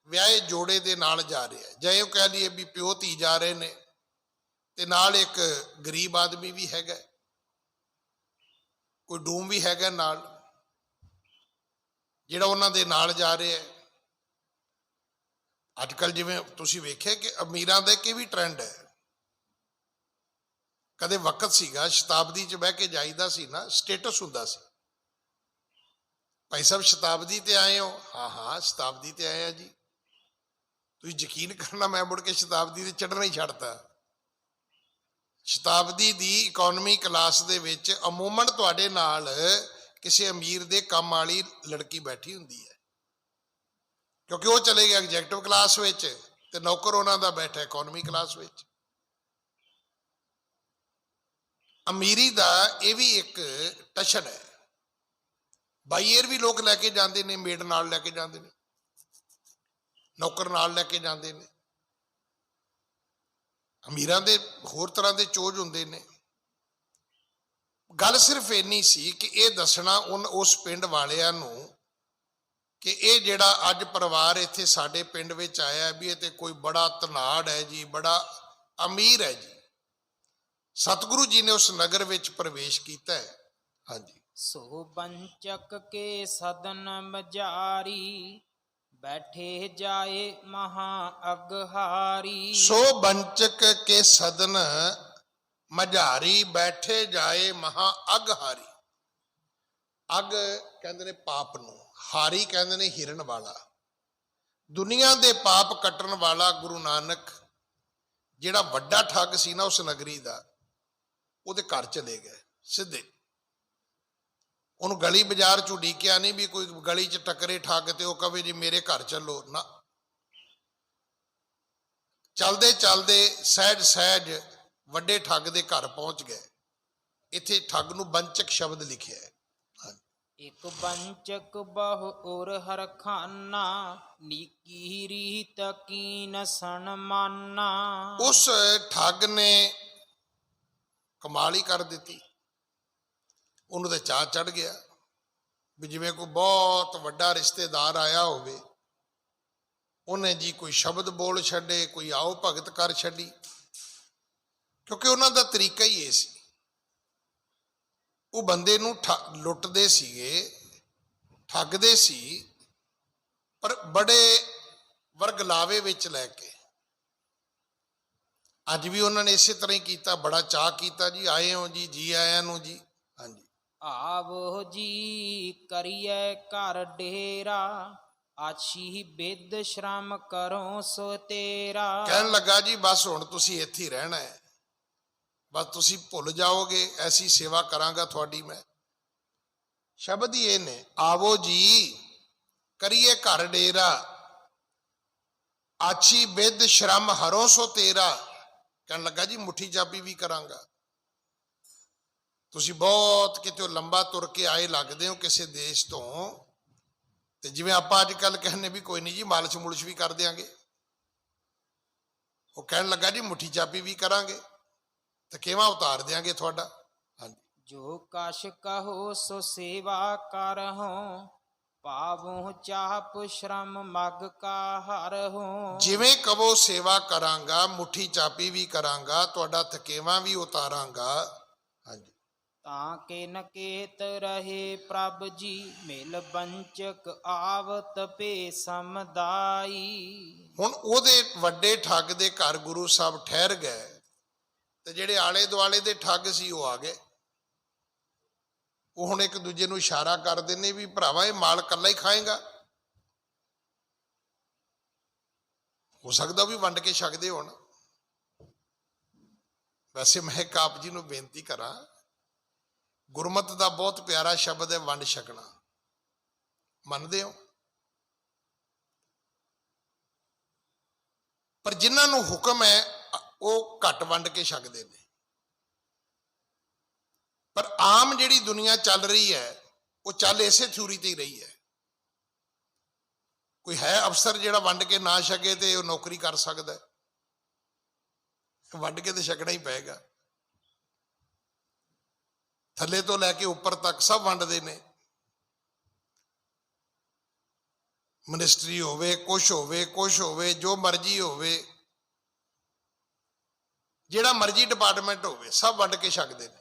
ਵਿਆਹੇ ਜੋੜੇ ਦੇ ਨਾਲ ਜਾ ਰਿਹਾ ਹੈ। ਜਾਂ ਇਹ ਕਹਿ ਲਈਏ ਵੀ ਪਿਓ ਧੀ ਜਾ ਰਹੇ ਨੇ, ਤੇ ਨਾਲ ਇੱਕ ਗਰੀਬ ਆਦਮੀ ਵੀ ਹੈਗਾ, ਕੋਈ ਡੂਮ ਵੀ ਹੈਗਾ ਨਾਲ, ਜਿਹੜਾ ਉਹਨਾਂ ਦੇ ਨਾਲ ਜਾ ਰਿਹਾ ਹੈ। ਅੱਜ ਕੱਲ ਜਿਵੇਂ ਤੁਸੀਂ ਵੇਖਿਆ ਕਿ ਅਮੀਰਾਂ ਦਾ ਕਿ ਵੀ ਟ੍ਰੈਂਡ ਹੈ। ਕਦੇ ਵਕਤ ਸੀਗਾ ਸ਼ਤਾਬਦੀ 'ਚ ਬਹਿ ਕੇ ਜਾਈਦਾ ਸੀ ਨਾ, ਸਟੇਟਸ ਹੁੰਦਾ ਸੀ। ਭਾਈ ਸਾਹਿਬ ਸ਼ਤਾਬਦੀ ਤੇ ਆਏ ਹੋ? ਹਾਂ ਹਾਂ ਸ਼ਤਾਬਦੀ ਤੇ ਆਏ ਆ ਜੀ। ਤੁਸੀਂ ਯਕੀਨ ਕਰਨਾ, ਮੈਂ ਮੁੜ ਕੇ ਸ਼ਤਾਬਦੀ ਤੇ ਚੜ੍ਹਨਾ ਹੀ ਛੱਡਤਾ। ਸ਼ਤਾਬਦੀ ਦੀ ਇਕਨੋਮੀ ਕਲਾਸ ਦੇ ਵਿੱਚ ਅਮੂਮਨ ਤੁਹਾਡੇ ਨਾਲ ਕਿਸੇ ਅਮੀਰ ਦੇ ਕੰਮ ਵਾਲੀ ਲੜਕੀ ਬੈਠੀ ਹੁੰਦੀ ਹੈ, ਕਿਉਂਕਿ ਉਹ ਚਲੇ ਗਿਆ ਐਗਜ਼ੈਕਟਿਵ ਕਲਾਸ ਵਿੱਚ ਤੇ ਨੌਕਰ ਉਹਨਾਂ ਦਾ ਬੈਠਾ ਇਕਨੋਮੀ ਕਲਾਸ ਵਿੱਚ। ਅਮੀਰੀ ਦਾ ਇਹ ਵੀ ਇੱਕ ਟਸ਼ਨ ਹੈ। ਬਾਈ ਏਅਰ ਵੀ ਲੋਕ ਲੈ ਕੇ ਜਾਂਦੇ ਨੇ, ਮੇਡ ਨਾਲ ਲੈ ਕੇ ਜਾਂਦੇ ਨੇ, ਨੌਕਰ ਨਾਲ ਲੈ ਕੇ ਜਾਂਦੇ ਨੇ। ਅਮੀਰਾਂ ਦੇ ਹੋਰ ਤਰ੍ਹਾਂ ਦੇ ਚੋਜ ਹੁੰਦੇ ਨੇ। ਗੱਲ ਸਿਰਫ ਇੰਨੀ ਸੀ ਕਿ ਇਹ ਦੱਸਣਾ ਉਸ ਪਿੰਡ ਵਾਲਿਆਂ ਨੂੰ ਕਿ ਇਹ ਜਿਹੜਾ ਅੱਜ ਪਰਿਵਾਰ ਇੱਥੇ ਸਾਡੇ ਪਿੰਡ ਵਿੱਚ ਆਇਆ ਵੀ ਇਹ ਤੇ ਕੋਈ ਬੜਾ ਧਨਾੜ ਹੈ ਜੀ, ਬੜਾ ਅਮੀਰ ਹੈ ਜੀ। ਸਤਿਗੁਰੂ ਜੀ ਨੇ ਉਸ ਨਗਰ ਵਿੱਚ ਪ੍ਰਵੇਸ਼ ਕੀਤਾ ਹੈ। ਹਾਂਜੀ। ਸੋ ਬੰਚਕ ਕੇ ਸਦਨ ਮਜਾਰੀ, ਬੈਠੇ ਜਾਏ ਮਹਾ ਅਗਹਾਰੀ। ਸੋ ਬੰਚਕ ਕੇ ਸਦਨ ਮਝਾਰੀ, ਬੈਠੇ ਜਾਏ ਮਹਾ ਅਗਹਾਰੀ। ਅਗ ਕਹਿੰਦੇ ਨੇ ਪਾਪ ਨੂੰ, ਹਾਰੀ ਕਹਿੰਦੇ ਨੇ ਹਿਰਨ ਵਾਲਾ। ਦੁਨੀਆ ਦੇ ਪਾਪ ਕੱਟਣ ਵਾਲਾ ਗੁਰੂ ਨਾਨਕ ਜਿਹੜਾ ਵੱਡਾ ਠੱਗ ਸੀ ਨਾ ਉਸ ਨਗਰੀ ਦਾ, ਉਹਦੇ ਘਰ ਚਲੇ ਗਏ ਸਿੱਧੇ। ਉਹਨੂੰ ਗਲੀ ਬਾਜ਼ਾਰ ਚ ਉਡੀਕਿਆ ਨਹੀਂ ਵੀ ਕੋਈ ਗਲੀ ਚ ਟੱਕਰੇ ਠੱਗ ਤੇ ਉਹ ਕਵੇ ਜੀ ਮੇਰੇ ਘਰ ਚੱਲੋ ਨਾ। ਚਲਦੇ ਚਲਦੇ ਸਹਿਜ ਸਹਿਜ ਵੱਡੇ ਠੱਗ ਦੇ ਘਰ ਪਹੁੰਚ ਗਏ। ਇੱਥੇ ਠੱਗ ਨੂੰ ਬੰਚਕ ਸ਼ਬਦ ਲਿਖਿਆ ਹੈ। ਇਕ ਬੰਚਕ ਬਹੁ ਉਰ ਹਰਖਾਨਾ, ਨੀਕੀ ਰੀਤ ਕੀਨ ਸਨਮਾਨਾ। ਉਸ ਠੱਗ ਨੇ ਕਮਾਲ ਹੀ ਕਰ ਦਿੱਤੀ। ਉਹਨੂੰ ਤੇ ਚਾਅ ਚੜ ਗਿਆ ਵੀ ਜਿਵੇਂ ਕੋਈ ਬਹੁਤ ਵੱਡਾ ਰਿਸ਼ਤੇਦਾਰ ਆਇਆ ਹੋਵੇ। ਉਹਨੇ ਜੀ ਕੋਈ ਸ਼ਬਦ ਬੋਲ ਛੱਡੇ, ਕੋਈ ਆਓ ਭਗਤ ਕਰ ਛੱਡੀ, ਕਿਉਂਕਿ ਉਹਨਾਂ ਦਾ ਤਰੀਕਾ ਹੀ ਇਹ ਸੀ। ਉਹ ਬੰਦੇ ਨੂੰ ਲੁੱਟਦੇ ਸੀਗੇ, ਠੱਗਦੇ ਸੀ, ਪਰ ਬੜੇ ਵਰਗਲਾਵੇ ਵਿੱਚ ਲੈ ਕੇ। ਅੱਜ ਵੀ ਉਹਨਾਂ ਨੇ ਇਸੇ ਤਰ੍ਹਾਂ ਹੀ ਕੀਤਾ, ਬੜਾ ਚਾਅ ਕੀਤਾ ਜੀ ਆਏ ਹੋ ਜੀ, ਜੀ ਆਇਆਂ ਨੂੰ ਜੀ। ਹਾਂਜੀ, ਆਵੋ ਜੀ ਕਰੀਏ ਘਰ ਡੇਰਾ, ਆਛੀ ਬਿਦ ਸ਼ਰਮ ਕਰੋ ਸੋ ਤੇਰਾ। ਕਹਿਣ ਲੱਗਾ ਜੀ ਬਸ ਹੁਣ ਤੁਸੀਂ ਇੱਥੇ ਹੀ ਰਹਿਣਾ ਹੈ, ਬਸ ਤੁਸੀਂ ਭੁੱਲ ਜਾਓਗੇ, ਐਸੀ ਸੇਵਾ ਕਰਾਂਗਾ ਤੁਹਾਡੀ ਮੈਂ। ਸ਼ਬਦ ਹੀ ਇਹ ਨੇ, ਆਵੋ ਜੀ ਕਰੀਏ ਘਰ ਡੇਰਾ, ਆਛੀ ਬਿਦ ਸ਼ਰਮ ਹਰੋ ਸੋ ਤੇਰਾ। ਕਹਿਣ ਲੱਗਾ ਜੀ ਮੁੱਠੀ ਚਾਬੀ ਵੀ ਕਰਾਂਗਾ। ਤੁਸੀਂ ਬਹੁਤ ਕਿਤੇ ਲੰਬਾ ਤੁਰ ਕੇ ਆਏ ਲੱਗਦੇ ਹੋ ਕਿਸੇ ਦੇਸ਼ ਤੋਂ, ਤੇ ਜਿਵੇਂ ਆਪਾਂ ਅੱਜ ਕੱਲ ਕਹਿੰਦੇ ਵੀ ਕੋਈ ਨਹੀਂ ਜੀ ਮਾਲਸ਼ ਮੁਲਸ਼ ਵੀ ਕਰ ਦਿਆਂਗੇ। ਉਹ ਕਹਿਣ ਲੱਗਾ ਜੀ ਮੁੱਠੀ ਚਾਬੀ ਵੀ ਕਰਾਂਗੇ ਤੇ ਕਿਵੇਂ ਉਤਾਰ ਦਿਆਂਗੇ ਤੁਹਾਡਾ। ਹਾਂਜੀ, ਜੋ ਕਛ ਕਹੋ ਸੋ ਸੇਵਾ ਕਰਹੁ, ਪਾਵੋ ਚਾਪ ਸ਼ਰਮ ਮਗ ਕਾ ਹਰਹੁ। ਜਿਵੇਂ ਕਵੋ ਸੇਵਾ ਕਰਾਂਗਾ, ਮੁੱਠੀ ਚਾਬੀ ਵੀ ਕਰਾਂਗਾ, ਤੁਹਾਡਾ ਥਕੇਵਾ ਵੀ ਉਤਾਰਾਂਗਾ। ਹਾਂਜੀ, ਤਾਂ ਕੇ ਨਕੇਤ ਰਹੇ ਪ੍ਰਭ ਜੀ, ਮਿਲ ਬੰਚਕ ਆਵਤ ਭੇ ਸਮਦਾਈ। ਹੁਣ ਉਹਦੇ ਵੱਡੇ ਠੱਗ ਦੇ ਘਰ ਗੁਰੂ ਸਾਹਿਬ ਠਹਿਰ ਗਏ, ਤੇ ਜਿਹੜੇ ਆਲੇ ਦੁਆਲੇ ਦੇ ਠੱਗ ਸੀ ਉਹ ਆ ਗਏ। ਉਹ ਹੁਣ ਇੱਕ ਦੂਜੇ ਨੂੰ ਇਸ਼ਾਰਾ ਕਰਦੇ ਨੇ ਵੀ ਭਰਾਵਾ ਇਹ ਮਾਲ ਕੱਲਾ ਹੀ ਖਾਏਗਾ, ਹੋ ਸਕਦਾ ਵੀ ਵੰਡ ਕੇ ਛਕਦੇ ਹੋਣ। ਵੈਸੇ ਮੈਂ ਇੱਕ ਆਪ ਜੀ ਨੂੰ ਬੇਨਤੀ ਕਰਾਂ, ਗੁਰਮਤਿ ਦਾ ਬਹੁਤ ਪਿਆਰਾ ਸ਼ਬਦ ਹੈ ਵੰਡ ਛਕਣਾ, ਮੰਨਦੇ ਹੋ? ਪਰ ਜਿਨ੍ਹਾਂ ਨੂੰ ਹੁਕਮ ਹੈ ਉਹ ਘੱਟ ਵੰਡ ਕੇ ਛਕਦੇ ਨੇ। ਪਰ ਆਮ ਜਿਹੜੀ ਦੁਨੀਆ ਚੱਲ ਰਹੀ ਹੈ ਉਹ ਚੱਲ ਇਸੇ ਥਿਊਰੀ ਤੇ ਹੀ ਰਹੀ ਹੈ। ਕੋਈ ਹੈ ਅਫਸਰ ਜਿਹੜਾ ਵੰਡ ਕੇ ਨਾ ਛਕੇ ਤੇ ਉਹ ਨੌਕਰੀ ਕਰ ਸਕਦਾ? ਵੰਡ ਕੇ ਤੇ ਛਕਣਾ ਹੀ ਪਏਗਾ। ਥੱਲੇ ਤੋਂ ਲੈ ਕੇ ਉੱਪਰ ਤੱਕ ਸਭ ਵੰਡਦੇ ਨੇ। ਮਿਨਿਸਟਰੀ ਹੋਵੇ, ਕੁਛ ਹੋਵੇ, ਜੋ ਮਰਜ਼ੀ ਹੋਵੇ, ਜਿਹੜਾ ਮਰਜ਼ੀ ਡਿਪਾਰਟਮੈਂਟ ਹੋਵੇ, ਸਭ ਵੰਡ ਕੇ ਛਕਦੇ ਨੇ।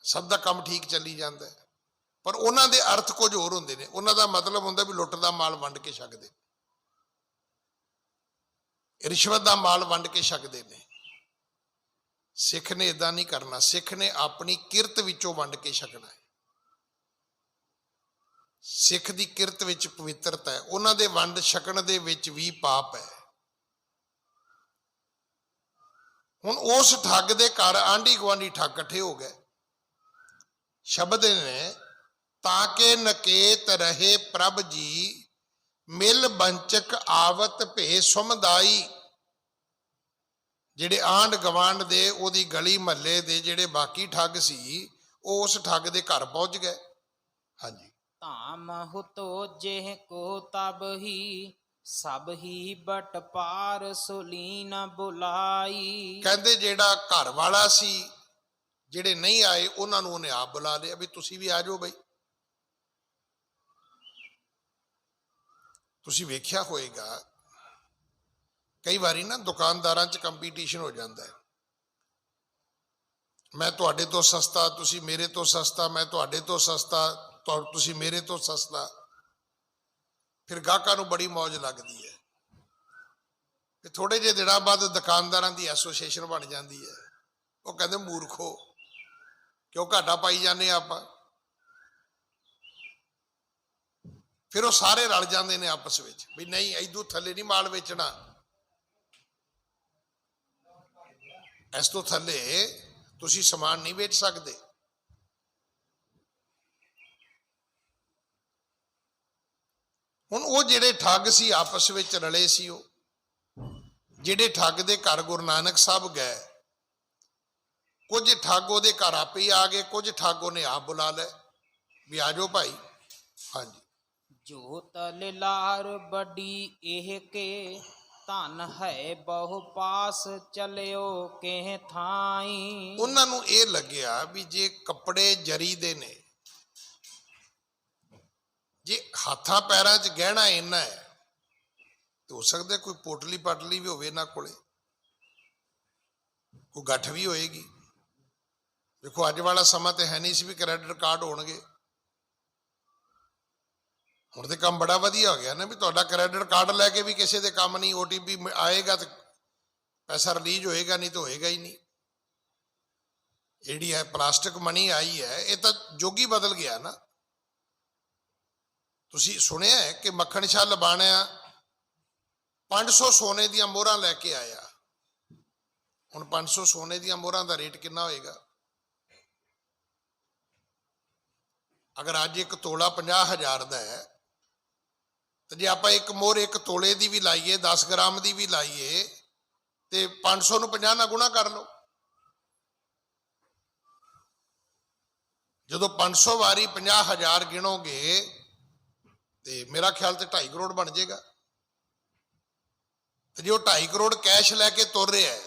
ਸਭ ਦਾ ਕੰਮ ਠੀਕ ਚੱਲੀ ਜਾਂਦਾ ਹੈ, ਪਰ ਉਹਨਾਂ ਦੇ ਅਰਥ ਕੁਝ ਹੋਰ ਹੁੰਦੇ ਨੇ। ਉਹਨਾਂ ਦਾ ਮਤਲਬ ਹੁੰਦਾ ਵੀ ਲੁੱਟ ਦਾ ਮਾਲ ਵੰਡ ਕੇ ਛਕਦੇ, ਰਿਸ਼ਵਤ ਦਾ ਮਾਲ ਵੰਡ ਕੇ ਛਕਦੇ ਨੇ। ਸਿੱਖ ਨੇ ਇਦਾਂ ਨਹੀਂ ਕਰਨਾ। ਸਿੱਖ ਨੇ ਆਪਣੀ ਕਿਰਤ ਵਿੱਚੋਂ ਵੰਡ ਕੇ ਛਕਣਾ ਹੈ। ਸਿੱਖ ਦੀ ਕਿਰਤ ਵਿੱਚ ਪਵਿੱਤਰਤਾ ਹੈ, ਉਹਨਾਂ ਦੇ ਵੰਡ ਛਕਣ ਦੇ ਵਿੱਚ ਵੀ ਪਾਪ ਹੈ। ਹੁਣ ਉਸ ਠੱਗ ਦੇ ਘਰ ਆਂਢੀ ਗੁਆਂਢੀ ਠੱਗ ਇਕੱਠੇ ਹੋ ਗਏ। ਸ਼ਬਦ ਨੇ, ਤਾਂ ਕਿ ਨਕੇਤ ਰਹੇ ਪ੍ਰਭ ਜੀ, ਮਿਲ ਬੰਚਕ ਆਵਤ ਭੇ ਸੁਮਦਾਈ। ਜਿਹੜੇ ਆਂਢ ਗਵਾਂਢ ਦੇ, ਉਹਦੀ ਗਲੀ ਮਹੱਲੇ ਦੇ ਜਿਹੜੇ ਬਾਕੀ ਠੱਗ ਸੀ, ਉਹ ਉਸ ਠੱਗ ਦੇ ਘਰ ਪਹੁੰਚ ਗਏ। ਹਾਂਜੀ, ਧਾਮ ਹੁਤੋ ਜਿਹ ਕੋ ਤਬ ਹੀ, ਸਭ ਹੀ ਬਟ ਪਾਰ ਸੁਲੀਨ ਬੁਲਾਈ। ਕਹਿੰਦੇ ਜਿਹੜਾ ਘਰ ਵਾਲਾ ਸੀ, ਜਿਹੜੇ ਨਹੀਂ ਆਏ ਉਹਨਾਂ ਨੂੰ ਉਹਨੇ ਆਪ ਬੁਲਾ ਲਿਆ ਵੀ ਤੁਸੀਂ ਵੀ ਆ ਜਾਓ ਬਈ। ਤੁਸੀਂ ਵੇਖਿਆ ਹੋਏਗਾ ਕਈ ਵਾਰੀ ਨਾ ਦੁਕਾਨਦਾਰਾਂ 'ਚ ਕੰਪੀਟੀਸ਼ਨ ਹੋ ਜਾਂਦਾ ਹੈ। ਮੈਂ ਤੁਹਾਡੇ ਤੋਂ ਸਸਤਾ, ਤੁਸੀਂ ਮੇਰੇ ਤੋਂ ਸਸਤਾ, ਮੈਂ ਤੁਹਾਡੇ ਤੋਂ ਸਸਤਾ, ਤੁਸੀਂ ਮੇਰੇ ਤੋਂ ਸਸਤਾ। ਫਿਰ ਗਾਹਕਾਂ ਨੂੰ ਬੜੀ ਮੌਜ ਲੱਗਦੀ ਹੈ। ਫਿਰ ਥੋੜੇ ਜਿਹੇ ਦਿਨਾਂ ਬਾਅਦ ਦੁਕਾਨਦਾਰਾਂ ਦੀ ਐਸੋਸੀਏਸ਼ਨ ਬਣ ਜਾਂਦੀ ਹੈ। ਉਹ ਕਹਿੰਦੇ ਮੂਰਖੋ, ਕਿਉਂ ਘਾਟਾ ਪਾਈ ਜਾਂਦੇ ਆਪਾਂ। ਫਿਰ ਉਹ ਸਾਰੇ ਰਲ ਜਾਂਦੇ ਨੇ ਆਪਸ ਵਿੱਚ ਵੀ ਨਹੀਂ, ਇਦੋਂ ਥੱਲੇ ਨਹੀਂ ਮਾਲ ਵੇਚਣਾ, ਇਸ ਤੋਂ ਥੱਲੇ ਤੁਸੀਂ ਸਮਾਨ ਨਹੀਂ ਵੇਚ ਸਕਦੇ। ਹੁਣ ਉਹ ਜਿਹੜੇ ਠੱਗ ਸੀ ਆਪਸ ਵਿੱਚ ਰਲੇ ਸੀ, ਉਹ ਜਿਹੜੇ ਠੱਗ ਦੇ ਘਰ ਗੁਰੂ ਨਾਨਕ ਸਾਹਿਬ ਗਏ, ਕੁਝ ਠੱਗ ਉਹਦੇ ਘਰ ਆਪੇ ਹੀ ਆ ਗਏ, ਕੁਝ ਠੱਗ ਉਹਨੇ ਆਪ ਬੁਲਾ ਲਏ ਵੀ ਆ ਜਾਓ ਭਾਈ। ਹਾਂਜੀ। ਜੋ ਤਲ ਲਾਰ ਬੜੀ ਇਹ ਕੇ, ਧਨ ਹੈ ਬਹੁ ਪਾਸ ਚਲਿਓ ਕੇ ਥਾਈ। ਉਹਨਾਂ ਨੂੰ ਇਹ ਲੱਗਿਆ ਵੀ ਜੇ ਕੱਪੜੇ ਜਰੀ ਦੇ ਨੇ, ਜੇ ਹੱਥਾਂ ਪੈਰਾਂ 'ਚ ਗਹਿਣਾ ਇੰਨਾ ਹੈ ਤੇ ਹੋ ਸਕਦਾ ਕੋਈ ਪੋਟਲੀ ਪਟਲੀ ਵੀ ਹੋਵੇ ਇਹਨਾਂ ਕੋਲੇ, ਕੋਈ ਗੱਠ ਵੀ ਹੋਏਗੀ। ਦੇਖੋ ਅੱਜ ਵਾਲਾ ਸਮਾਂ ਤੇ ਹੈ ਨਹੀਂ ਸੀ ਵੀ ਕ੍ਰੈਡਿਟ ਕਾਰਡ ਹੋਣਗੇ। ਹੁਣ ਤੇ ਕੰਮ ਬੜਾ ਵਧੀਆ ਹੋ ਗਿਆ ਨਾ, ਵੀ ਤੁਹਾਡਾ ਕ੍ਰੈਡਿਟ ਕਾਰਡ ਲੈ ਕੇ ਵੀ ਕਿਸੇ ਦੇ ਕੰਮ ਨਹੀਂ। OTP ਆਏਗਾ ਤੇ ਪੈਸਾ ਰਿਲੀਜ਼ ਹੋਏਗਾ, ਨਹੀਂ ਤਾਂ ਹੋਏਗਾ ਹੀ ਨਹੀਂ। ਜਿਹੜੀ ਹੈ ਪਲਾਸਟਿਕ ਮਨੀ ਆਈ ਹੈ, ਇਹ ਤਾਂ ਯੁੱਗ ਹੀ ਬਦਲ ਗਿਆ ਨਾ। ਤੁਸੀਂ ਸੁਣਿਆ ਹੈ ਕਿ ਮੱਖਣ ਸ਼ਾਹ ਲਬਾਣਿਆ 500 ਸੋਨੇ ਦੀਆਂ ਮੋਹਰਾਂ ਲੈ ਕੇ ਆਇਆ। ਹੁਣ 500 ਸੋਨੇ ਦੀਆਂ ਮੋਹਰਾਂ ਦਾ ਰੇਟ ਕਿੰਨਾ ਹੋਏਗਾ? ਅਗਰ ਅੱਜ ਇੱਕ ਤੋਲਾ 50,000 ਦਾ ਹੈ, ਤੇ ਜੇ ਆਪਾਂ ਇੱਕ ਮੋਹਰ 1 ਤੋਲੇ ਦੀ ਵੀ ਲਾਈਏ, 10 ਗ੍ਰਾਮ ਦੀ ਵੀ ਲਾਈਏ, ਤੇ 500 ਨੂੰ 50 ਨਾਲ ਗੁਣਾ ਕਰ ਲਓ। ਜਦੋਂ 500 ਵਾਰੀ 50,000 ਗਿਣੋਗੇ ਤੇ ਮੇਰਾ ਖਿਆਲ ਤੇ 2.5 ਕਰੋੜ ਬਣ ਜਾਏਗਾ। ਤੇ ਜੇ ਉਹ 2.5 ਕਰੋੜ ਕੈਸ਼ ਲੈ ਕੇ ਤੁਰ ਰਿਹਾ ਹੈ,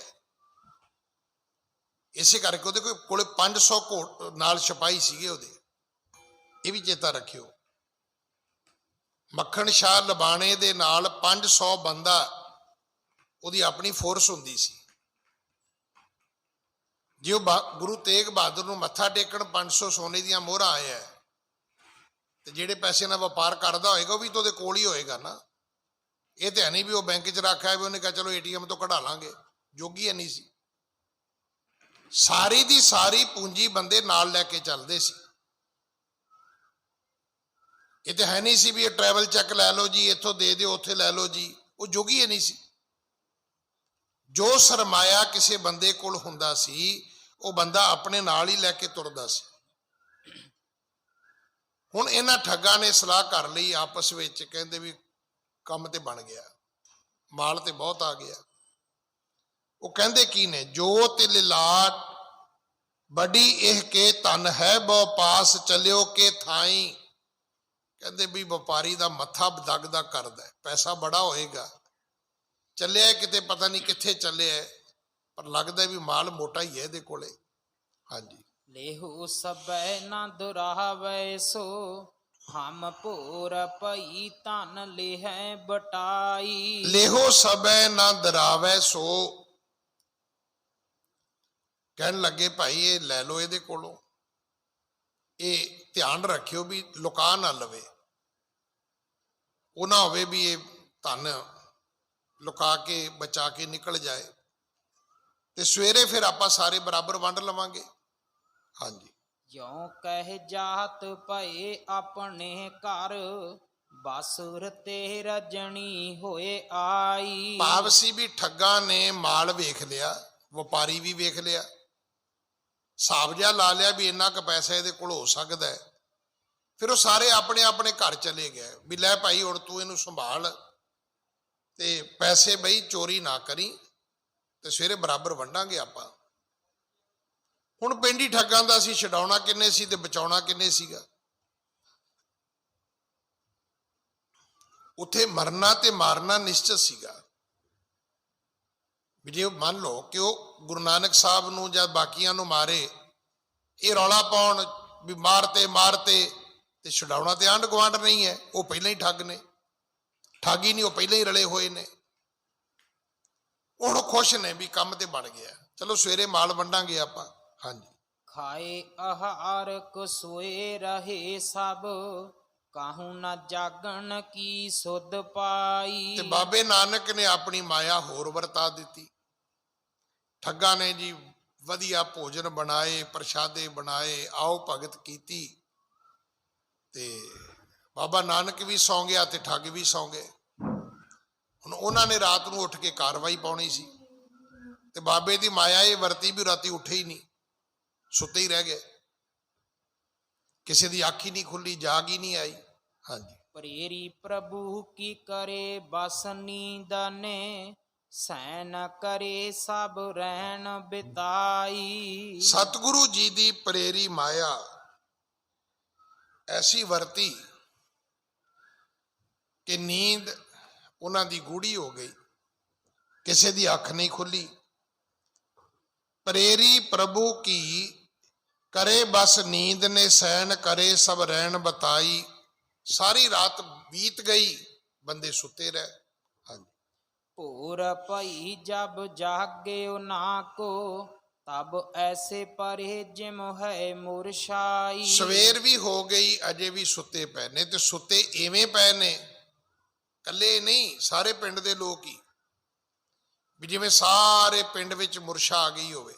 ਇਸੇ ਕਰਕੇ ਉਹਦੇ ਕੋਲੇ 500 ਘੋੜ ਨਾਲ ਸਿਪਾਹੀ ਸੀਗੇ ਉਹਦੇ। ਇਹ ਵੀ ਚੇਤਾ ਰੱਖਿਓ, ਮੱਖਣ ਸ਼ਾਹ ਲਬਾਣੇ ਦੇ ਨਾਲ 500 ਬੰਦਾ ਉਹਦੀ ਆਪਣੀ ਫੋਰਸ ਹੁੰਦੀ ਸੀ। ਜੇ ਉਹ ਗੁਰੂ ਤੇਗ ਬਹਾਦਰ ਨੂੰ ਮੱਥਾ ਟੇਕਣ 500 ਸੋਨੇ ਦੀਆਂ ਮੋਹਰਾਂ ਆਇਆ, ਤੇ ਜਿਹੜੇ ਪੈਸੇ ਨਾਲ ਵਪਾਰ ਕਰਦਾ ਹੋਏਗਾ ਉਹ ਵੀ ਤਾਂ ਉਹਦੇ ਕੋਲ ਹੀ ਹੋਏਗਾ ਨਾ। ਇਹ ਤੇ ਹੈ ਨਹੀਂ ਵੀ ਉਹ ਬੈਂਕ 'ਚ ਰੱਖਿਆ ਵੀ ਉਹਨੇ ਕਿਹਾ ਚਲੋ ATM ਤੋਂ ਕਢਾ ਲਾਂਗੇ, ਜੋਗੀ ਹੈ ਨਹੀਂ ਸੀ। ਸਾਰੀ ਦੀ ਸਾਰੀ ਪੂੰਜੀ ਬੰਦੇ ਨਾਲ ਲੈ ਕੇ ਚੱਲਦੇ ਸੀ। ਇਹ ਤੇ ਹੈ ਨਹੀਂ ਸੀ ਵੀ ਇਹ ਟਰੈਵਲ ਚੈੱਕ ਲੈ ਲਓ ਜੀ, ਇੱਥੋਂ ਦੇ ਦਿਓ, ਉੱਥੇ ਲੈ ਲਓ ਜੀ। ਉਹ ਜੋਗੀ ਹੈ ਨਹੀਂ ਸੀ। ਜੋ ਸਰਮਾਇਆ ਕਿਸੇ ਬੰਦੇ ਕੋਲ ਹੁੰਦਾ ਸੀ, ਉਹ ਬੰਦਾ ਆਪਣੇ ਨਾਲ ਹੀ ਲੈ ਕੇ ਤੁਰਦਾ ਸੀ। ਹੁਣ ਇਹਨਾਂ ਠੱਗਾਂ ਨੇ ਸਲਾਹ ਕਰ ਲਈ ਆਪਸ ਵਿੱਚ, ਕਹਿੰਦੇ ਵੀ ਕੰਮ ਤੇ ਬਣ ਗਿਆ, ਮਾਲ ਤੇ ਬਹੁਤ ਆ ਗਿਆ। ਉਹ ਕਹਿੰਦੇ ਕੀ ਨੇ, ਜੋ ਤਿਲ ਲਾਟ ਬੜੀ ਇਹ ਕੇ ਧਨ ਹੈ ਬਹੁ ਪਾਸ ਚਲਿਓ ਕੇ ਥਾਈ। ਕਹਿੰਦੇ ਵੀ ਵਪਾਰੀ ਦਾ ਮੱਥਾ ਦਗਦਾ ਕਰਦਾ, ਪੈਸਾ ਬੜਾ ਹੋਏਗਾ, ਚੱਲਿਆ ਕਿਤੇ ਪਤਾ ਨਹੀਂ ਕਿੱਥੇ ਚੱਲਿਆ, ਪਰ ਲੱਗਦਾ ਵੀ ਮਾਲ ਮੋਟਾ ਹੀ ਹੈ ਇਹਦੇ ਕੋਲੇ। ਹਾਂਜੀ। ਲੇਹੂ ਸਬੈ ਨਾ ਦੁਰਾਵੈ ਸੋ, ਹਮ ਭੋਰ ਭਈ ਧਨ ਲਿਹੈ ਬਟਾਈ। ਲੇਹੋ ਸਬੈ ਨਾ ਦਰਾਵੈ ਸੋ, ਕਹਿਣ ਲੱਗੇ ਭਾਈ ਇਹ ਲੈ ਲਓ ਇਹਦੇ ਕੋਲੋਂ, ਇਹ ਧਿਆਨ ਰੱਖਿਓ ਵੀ ਲੁਕਾ ਨਾ ਲਵੇ। ਉਹ ਨਾ ਹੋਵੇ ਵੀ ਇਹ ਧਨ ਲੁਕਾ ਕੇ ਬਚਾ ਕੇ ਨਿਕਲ ਜਾਏ, ਤੇ ਸਵੇਰੇ ਫਿਰ ਆਪਾਂ ਸਾਰੇ ਬਰਾਬਰ ਵੰਡ ਲਵਾਂਗੇ। ਹਾਂਜੀ। ਜਿਉ ਕਹਿ ਜਾਤ ਭਏ ਆਪਣੇ ਘਰ, ਬਾਸੁਰ ਤੇ ਰਜਣੀ ਹੋਏ ਆਈ। ਭਾਵ ਸੀ ਵੀ ਠੱਗਾਂ ਨੇ ਮਾਲ ਵੇਖ ਲਿਆ, ਵਪਾਰੀ ਵੀ ਵੇਖ ਲਿਆ, ਹਿਸਾਬ ਜਿਹਾ ਲਾ ਲਿਆ ਵੀ ਇੰਨਾ ਕੁ ਪੈਸਾ ਇਹਦੇ ਕੋਲ ਹੋ ਸਕਦਾ ਹੈ। ਫਿਰ ਉਹ ਸਾਰੇ ਆਪਣੇ ਆਪਣੇ ਘਰ ਚਲੇ ਗਏ ਵੀ ਲੈ ਭਾਈ ਹੁਣ ਤੂੰ ਇਹਨੂੰ ਸੰਭਾਲ, ਤੇ ਪੈਸੇ ਬਈ ਚੋਰੀ ਨਾ ਕਰੀ, ਤੇ ਸਵੇਰੇ ਬਰਾਬਰ ਵੰਡਾਂਗੇ ਆਪਾਂ। ਹੁਣ ਪਿੰਡੀ ਠੱਗਾਂ ਦਾ ਸੀ, ਛਡਾਉਣਾ ਕਿੰਨੇ ਸੀ ਤੇ ਬਚਾਉਣਾ ਕਿੰਨੇ ਸੀਗਾ। ਉੱਥੇ ਮਰਨਾ ਤੇ ਮਾਰਨਾ ਨਿਸ਼ਚਿਤ ਸੀਗਾ। ਵੀ ਜੇ ਮੰਨ ਲਓ ਕਿ ਉਹ ਗੁਰੂ ਨਾਨਕ ਸਾਹਿਬ ਨੂੰ ਜਾਂ ਬਾਕੀਆਂ ਨੂੰ ਮਾਰੇ, ਇਹ ਰੌਲਾ ਪਾਉਣ ਵੀ ਮਾਰਤੇ ਤੇ ਛਡਾਉਣਾ ਤੇ ਆਂਢ ਗੁਆਂਢ ਨਹੀਂ ਹੈ, ਉਹ ਪਹਿਲਾਂ ਹੀ ਠੱਗ ਨੇ, ਠੱਗ ਹੀ ਨਹੀਂ, ਉਹ ਪਹਿਲਾਂ ਹੀ ਰਲੇ ਹੋਏ ਨੇ। ਹੁਣ ਖੁਸ਼ ਨੇ ਵੀ ਕੰਮ ਤੇ ਬਣ ਗਿਆ, ਚਲੋ ਸਵੇਰੇ ਮਾਲ ਵੰਡਾਂਗੇ ਆਪਾਂ। ਹਾਂਜੀ। ਖਾਏ ਆਹਾਰ ਕੋ ਸੋਏ ਰਹੇ ਸਭ, ਕਾਹੂ ਨਾ ਜਾਗਣ ਕੀ ਸੁਧ ਪਾਈ। ਤੇ ਬਾਬੇ ਨਾਨਕ ਨੇ ਆਪਣੀ ਮਾਇਆ ਹੋਰ ਵਰਤਾ ਦਿੱਤੀ। ਠੱਗਾਂ ਨੇ ਜੀ ਵਧੀਆ ਭੋਜਨ ਬਣਾਏ, ਪ੍ਰਸ਼ਾਦੇ ਬਣਾਏ, ਆਓ ਭਗਤ ਕੀਤੀ, ਤੇ ਬਾਬਾ ਨਾਨਕ ਵੀ ਸੌਂ ਗਿਆ ਤੇ ਠੱਗ ਵੀ ਸੌਂ ਗਏ। ਹੁਣ ਉਹਨਾਂ ਨੇ ਰਾਤ ਨੂੰ ਉੱਠ ਕੇ ਕਾਰਵਾਈ ਪਾਉਣੀ ਸੀ, ਤੇ ਬਾਬੇ ਦੀ ਮਾਇਆ ਇਹ ਵਰਤੀ ਵੀ ਰਾਤੀ ਉੱਠੇ ਹੀ ਨਹੀਂ, ਸੁੱਤੇ ਹੀ ਰਹਿ ਗਏ। ਕਿਸੇ ਦੀ ਅੱਖ ਹੀ ਨਹੀਂ ਖੁੱਲੀ, ਜਾਗ ਹੀ ਨਹੀਂ ਆਈ। ਹਾਂਜੀ, ਪ੍ਰੇਰੀ ਪ੍ਰਭੂ ਕੀ ਕਰੇ ਬਸ ਨੀਂਦ ਨੇ, ਸੈਨ ਕਰੇ ਸਭ ਰਹਿਣ ਬਿਤਾਈ। ਸਤਿਗੁਰੂ ਜੀ ਦੀ ਪ੍ਰੇਰੀ ਮਾਇਆ ਐਸੀ ਵਰਤੀ ਕਿ ਨੀਂਦ ਉਹਨਾਂ ਦੀ ਗੂੜੀ ਹੋ ਗਈ, ਕਿਸੇ ਦੀ ਅੱਖ ਨਹੀਂ ਖੁੱਲੀ। ਪ੍ਰੇਰੀ ਪ੍ਰਭੂ ਕੀ ਕਰੇ ਬਸ ਨੀਂਦ ਨੇ, ਸੈਨ ਕਰੇ ਸਭ ਰਹਿਣ ਬਤਾਈ। ਸਾਰੀ ਰਾਤ ਬੀਤ ਗਈ, ਬੰਦੇ ਸੁੱਤੇ ਰਹੇ। ਹਾਂਜੀ, ਭੋਰ ਭਈ ਜਬ ਜਾਗਿਓ ਨਾ ਕੋ, ਤਬ ਐਸੇ ਪਰੇ ਜਿਮ ਹੈ ਮੁਰਸ਼ਾਈ। ਸਵੇਰ ਵੀ ਹੋ ਗਈ, ਅਜੇ ਵੀ ਸੁੱਤੇ ਪਏ ਨੇ, ਤੇ ਸੁੱਤੇ ਐਵੇਂ ਪਏ ਨੇ, ਕੱਲੇ ਨਹੀਂ, ਸਾਰੇ ਪਿੰਡ ਦੇ ਲੋਕ ਹੀ, ਵੀ ਜਿਵੇਂ ਸਾਰੇ ਪਿੰਡ ਵਿੱਚ ਮੁਰਸ਼ਾ ਆ ਗਈ ਹੋਵੇ।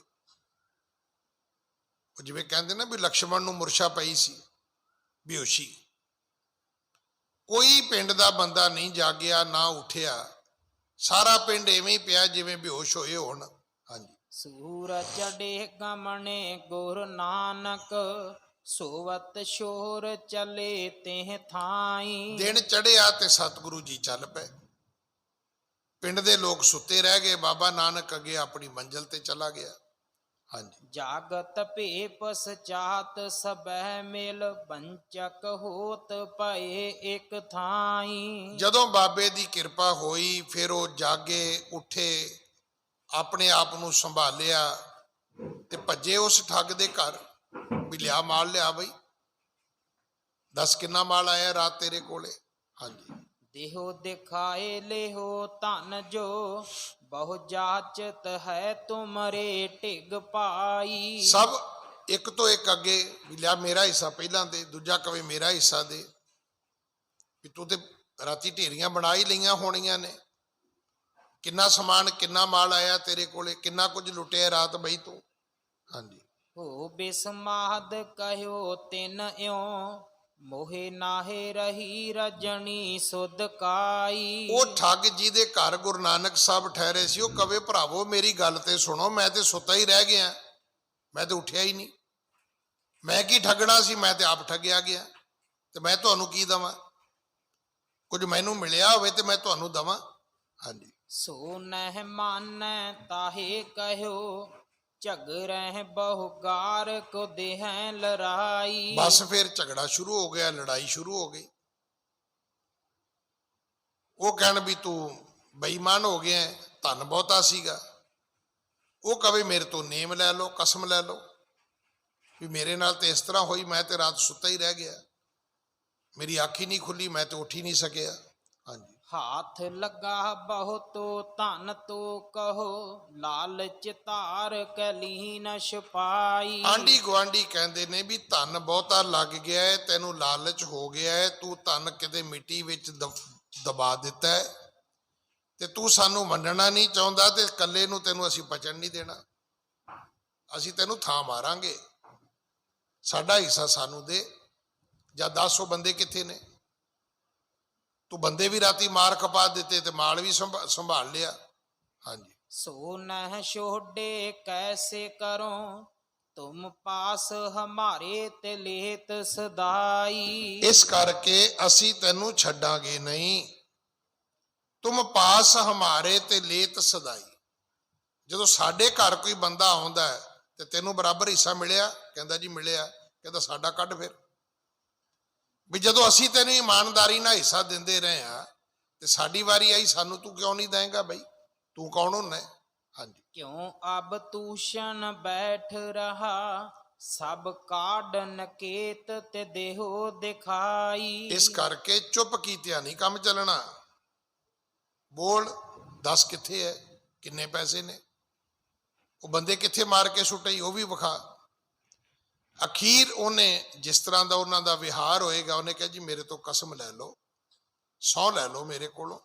ਉਹ ਜਿਵੇਂ ਕਹਿੰਦੇ ਨਾ ਵੀ ਲਕਸ਼ਮਣ ਨੂੰ ਮੁਰਸ਼ਾ ਪਈ ਸੀ, ਬੇਹੋਸ਼ੀ। ਕੋਈ ਪਿੰਡ ਦਾ ਬੰਦਾ ਨਹੀਂ ਜਾਗਿਆ, ਨਾ ਉੱਠਿਆ, ਸਾਰਾ ਪਿੰਡ ਐਵੇਂ ਹੀ ਪਿਆ ਜਿਵੇਂ ਬੇਹੋਸ਼ ਹੋਏ ਹੋਣ। ਹਾਂਜੀ, ਸੂਰ ਚੜੇ ਗਮਣੇ ਗੁਰ ਨਾਨਕ, ਸੋਵਤ ਸ਼ੋਰ ਚਲੇ ਤੇ ਥਾਈ। ਦਿਨ ਚੜਿਆ ਤੇ ਸਤਿਗੁਰੂ ਜੀ ਚੱਲ ਪਏ। ਪਿੰਡ ਦੇ ਲੋਕ ਸੁੱਤੇ ਰਹਿ ਗਏ, ਬਾਬਾ ਨਾਨਕ ਅੱਗੇ ਆਪਣੀ ਮੰਜ਼ਿਲ ਤੇ ਚਲਾ ਗਿਆ। ਹਾਂਜੀ, ਜਾਗਤ ਭੇ ਪਸਚਾਤ ਸਬਹਿ ਮਿਲ, ਬੰਚਕ ਹੋਤ ਪਏ ਇੱਕ ਥਾਈ। ਜਦੋਂ ਬਾਬੇ ਦੀ ਕਿਰਪਾ ਹੋਈ, ਫਿਰ ਉਹ ਜਾਗੇ, ਉੱਠੇ, ਆਪਣੇ ਆਪ ਨੂੰ ਸੰਭਾਲਿਆ, ਤੇ ਭੱਜੇ ਉਸ ਠੱਗ ਦੇ ਘਰ ਵੀ ਲਿਆ ਮਾਲ ਲਿਆ ਬਈ, ਦੱਸ ਕਿੰਨਾ ਮਾਲ ਆਇਆ ਰਾਤ ਤੇਰੇ ਕੋਲੇ। ਹਾਂਜੀ, ਦੇਹੋ ਦਿਖਾਏ ਲਿਹੋ ਧਨ ਜੋ, ਬਹੁ ਜਾਚਤ ਹੈ ਤੁਮਰੇ ਢਿਗ ਪਾਈ। ਸਭ ਇੱਕ ਤੋਂ ਇੱਕ ਅੱਗੇ ਵੀ ਲਿਆ ਮੇਰਾ ਹਿੱਸਾ ਪਹਿਲਾਂ ਦੇ, ਦੂਜਾ ਕਵੇ ਮੇਰਾ ਹਿੱਸਾ ਦੇ, ਵੀ ਤੂੰ ਤੇ ਰਾਤੀ ਢੇਰੀਆਂ ਬਣਾ ਹੀ ਲਈਆਂ ਹੋਣੀਆਂ ਨੇ, ਕਿੰਨਾ ਸਮਾਨ ਕਿੰਨਾ ਮਾਲ ਆਇਆ ਤੇਰੇ ਕੋਲੇ, ਕਿੰਨਾ ਕੁਝ ਲੁੱਟਿਆ ਰਾਤ ਬਈ ਤੂੰ। ਹਾਂਜੀ, ਹੋ ਬਿਸਮਾਦ ਕਹਿਓ ਤਿਨ ਇਉ, ਮੋਹਿ ਨਾਹੇ ਰਹੀ ਰਜਣੀ ਸੁਧ ਕਾਈ। ਉਹ ਠੱਗ ਜਿਹਦੇ ਘਰ ਗੁਰੂ ਨਾਨਕ ਸਾਹਿਬ ਠਹਿਰੇ ਸੀ, ਉਹ ਕਵੇ ਭਰਾਵੋ ਮੇਰੀ ਗੱਲ ਤੇ ਸੁਣੋ, ਮੈਂ ਤੇ ਸੁੱਤਾ ਹੀ ਰਹਿ ਗਿਆ, ਮੈਂ ਤੇ ਉੱਠਿਆ ਹੀ ਨਹੀਂ, ਮੈਂ ਕੀ ਠੱਗਣਾ ਸੀ, ਮੈਂ ਤੇ ਆਪ ਠੱਗਿਆ ਗਿਆ, ਤੇ ਮੈਂ ਤੁਹਾਨੂੰ ਕੀ ਦਵਾਂ, ਕੁਝ ਮੈਨੂੰ ਮਿਲਿਆ ਹੋਵੇ ਤੇ ਮੈਂ ਤੁਹਾਨੂੰ ਦਵਾਂ। ਹਾਂਜੀ, ਸੋ ਨਹਿ ਮਾਨੈ ਤਾਹੇ ਕਹਿਓ, ਝਗਰਹਿ ਬਹੁ ਗਾਰ ਕੋ ਦੇਹੈ ਲੜਾਈ। ਬਸ ਫਿਰ ਝਗੜਾ ਸ਼ੁਰੂ ਹੋ ਗਿਆ, ਲੜਾਈ ਸ਼ੁਰੂ ਹੋ ਗਈ। ਉਹ ਕਹਿਣ ਵੀ ਤੂੰ ਬੇਈਮਾਨ ਹੋ ਗਿਆ, ਧਨ ਬਹੁਤਾ ਸੀਗਾ। ਉਹ ਕਵੇ ਮੇਰੇ ਤੋਂ ਨੇਮ ਲੈ ਲਓ, ਕਸਮ ਲੈ ਲਓ ਵੀ ਮੇਰੇ ਨਾਲ ਤੇ ਇਸ ਤਰ੍ਹਾਂ ਹੋਈ, ਮੈਂ ਤੇ ਰਾਤ ਸੁੱਤਾ ਹੀ ਰਹਿ ਗਿਆ, ਮੇਰੀ ਅੱਖ ਹੀ ਨਹੀਂ ਖੁੱਲੀ, ਮੈਂ ਤੇ ਉੱਠ ਹੀ ਨਹੀਂ ਸਕਿਆ। ਹਾਂਜੀ, ਹਾਥ ਲੱਗਾ ਬਹੁਤੋ ਧਨ ਤੋ ਕਹੋ, ਲਾਲਚ ਧਾਰ ਕਲੀਨ ਛਪਾਈ। ਆਂਢੀ ਗੁਆਂਢੀ ਕਹਿੰਦੇ ਨੇ ਵੀ ਧਨ ਬਹੁਤਾ ਲੱਗ ਗਿਆ ਹੈ, ਤੈਨੂੰ ਲਾਲਚ ਹੋ ਗਿਆ ਹੈ, ਤੂੰ ਧਨ ਕਿਤੇ ਮਿੱਟੀ ਵਿੱਚ ਦਬਾ ਦਿੱਤਾ ਹੈ, ਤੇ ਤੂੰ ਸਾਨੂੰ ਮੰਨਣਾ ਨਹੀਂ ਚਾਹੁੰਦਾ, ਤੇ ਇਕੱਲੇ ਨੂੰ ਤੈਨੂੰ ਅਸੀਂ ਬਚਣ ਨਹੀਂ ਦੇਣਾ, ਅਸੀਂ ਤੈਨੂੰ ਥਾਂ ਮਾਰਾਂਗੇ, ਸਾਡਾ ਹਿੱਸਾ ਸਾਨੂੰ ਦੇ। ਜਾਂ 10 ਬੰਦੇ ਕਿੱਥੇ ਨੇ, ਤੂੰ ਬੰਦੇ ਵੀ ਰਾਤੀ ਮਾਰ ਖਪਾ ਦਿੱਤੇ ਤੇ ਮਾਲ ਵੀ ਸੰਭਾਲ ਲਿਆ। ਹਾਂਜੀ, ਸੋ ਨਹਿ ਛੋਡੇ ਕੈਸੇ ਕਰੋ, ਤੁਮ ਪਾਸ ਹਮਾਰੇ ਤੇ ਲੇਤ ਸਦਾਈ। ਇਸ ਕਰਕੇ ਅਸੀਂ ਤੈਨੂੰ ਛੱਡਾਂਗੇ ਨਹੀਂ, ਤੁਮ ਪਾਸ ਹਮਾਰੇ ਤੇ ਲੇਤ ਸਦਾਈ। ਜਦੋਂ ਸਾਡੇ ਘਰ ਕੋਈ ਬੰਦਾ ਆਉਂਦਾ ਹੈ ਤੇ ਤੈਨੂੰ ਬਰਾਬਰ ਹਿੱਸਾ ਮਿਲਿਆ, ਕਹਿੰਦਾ ਜੀ ਮਿਲਿਆ, ਕਹਿੰਦਾ ਸਾਡਾ ਕੱਢ ਫਿਰ। ਵੀ ਜਦੋਂ ਅਸੀਂ ਤੈਨੂੰ ਇਮਾਨਦਾਰੀ ਨਾਲ ਹਿੱਸਾ ਦਿੰਦੇ ਰਹੇ ਆ, ਤੇ ਸਾਡੀ ਵਾਰੀ ਆਈ, ਸਾਨੂੰ ਤੂੰ ਕਿਉਂ ਨਹੀਂ ਦੇਂਗਾ ਬਈ, ਤੂੰ ਕੌਣ ਹੁੰਦਾ? ਹਾਂਜੀ, ਕਿਉਂ ਅਬ ਤੂਸ਼ਨ ਬੈਠ ਰਹਾ, ਸਭ ਕਾਢ ਨਕੇਤ ਤੇ ਦੇਹੋ ਦਿਖਾਈ। ਇਸ ਕਰਕੇ ਚੁੱਪ ਕੀਤਿਆਂ ਨਹੀਂ ਕੰਮ ਚੱਲਣਾ। ਬੋਲ, ਦੱਸ ਕਿੱਥੇ ਹੈ, ਕਿੰਨੇ ਪੈਸੇ ਨੇ, ਉਹ ਬੰਦੇ ਕਿੱਥੇ ਮਾਰ ਕੇ ਸੁੱਟੇ, ਉਹ ਵੀ ਵਿਖਾ। ਅਖੀਰ ਉਹਨੇ ਜਿਸ ਤਰ੍ਹਾਂ ਦਾ ਉਹਨਾਂ ਦਾ ਵਿਹਾਰ ਹੋਏਗਾ, ਉਹਨੇ ਕਿਹਾ ਜੀ ਮੇਰੇ ਤੋਂ ਕਸਮ ਲੈ ਲਓ, ਸਹੁੰ ਲੈ ਲਓ ਮੇਰੇ ਕੋਲੋਂ,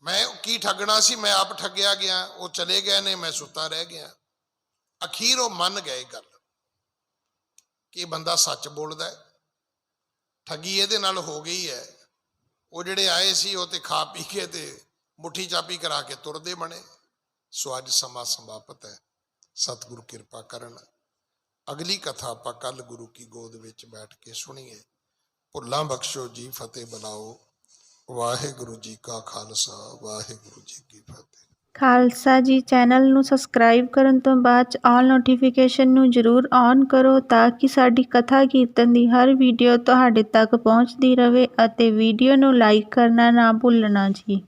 ਮੈਂ ਕੀ ਠੱਗਣਾ ਸੀ, ਮੈਂ ਆਪ ਠੱਗਿਆ ਗਿਆ, ਉਹ ਚਲੇ ਗਏ ਨੇ, ਮੈਂ ਸੁੱਤਾ ਰਹਿ ਗਿਆ। ਅਖੀਰ ਉਹ ਮੰਨ ਗਏ ਗੱਲ ਕਿ ਇਹ ਬੰਦਾ ਸੱਚ ਬੋਲਦਾ ਹੈ, ਠੱਗੀ ਇਹਦੇ ਨਾਲ ਹੋ ਗਈ ਹੈ। ਉਹ ਜਿਹੜੇ ਆਏ ਸੀ ਉਹ ਤੇ ਖਾ ਪੀ ਕੇ ਤੇ ਮੁੱਠੀ ਚਾਪੀ ਕਰਾ ਕੇ ਤੁਰਦੇ ਬਣੇ। ਸੋ ਅੱਜ ਸਮਾਂ ਸਮਾਪਤ ਹੈ, ਸਤਿਗੁਰੂ ਕਿਰਪਾ ਕਰਨ। ਅਗਲੀ ਕਥਾ ਆਪਾਂ ਕੱਲ ਗੁਰੂ ਕੀ ਗੋਦ ਵਿੱਚ ਬੈਠ ਕੇ ਸੁਣੀਏ। ਭੁੱਲਾਂ ਬਖਸ਼ੋ ਜੀ, ਫਤਿਹ ਬੁਲਾਓ। ਵਾਹਿਗੁਰੂ ਜੀ ਕਾ ਖਾਲਸਾ, ਵਾਹਿਗੁਰੂ ਜੀ ਕੀ ਫਤਿਹ। ਖਾਲਸਾ ਜੀ, ਚੈਨਲ ਨੂੰ ਸਬਸਕ੍ਰਾਈਬ ਕਰਨ ਤੋਂ ਬਾਅਦ 'ਚ ਆਲ ਨੋਟੀਫਿਕੇਸ਼ਨ ਨੂੰ ਜ਼ਰੂਰ ਔਨ ਕਰੋ ਤਾਂ ਕਿ ਸਾਡੀ ਕਥਾ ਕੀਰਤਨ ਦੀ ਹਰ ਵੀਡੀਓ ਤੁਹਾਡੇ ਤੱਕ ਪਹੁੰਚਦੀ ਰਹੇ ਅਤੇ ਵੀਡੀਓ ਨੂੰ ਲਾਈਕ ਕਰਨਾ ਨਾ ਭੁੱਲਣਾ ਜੀ।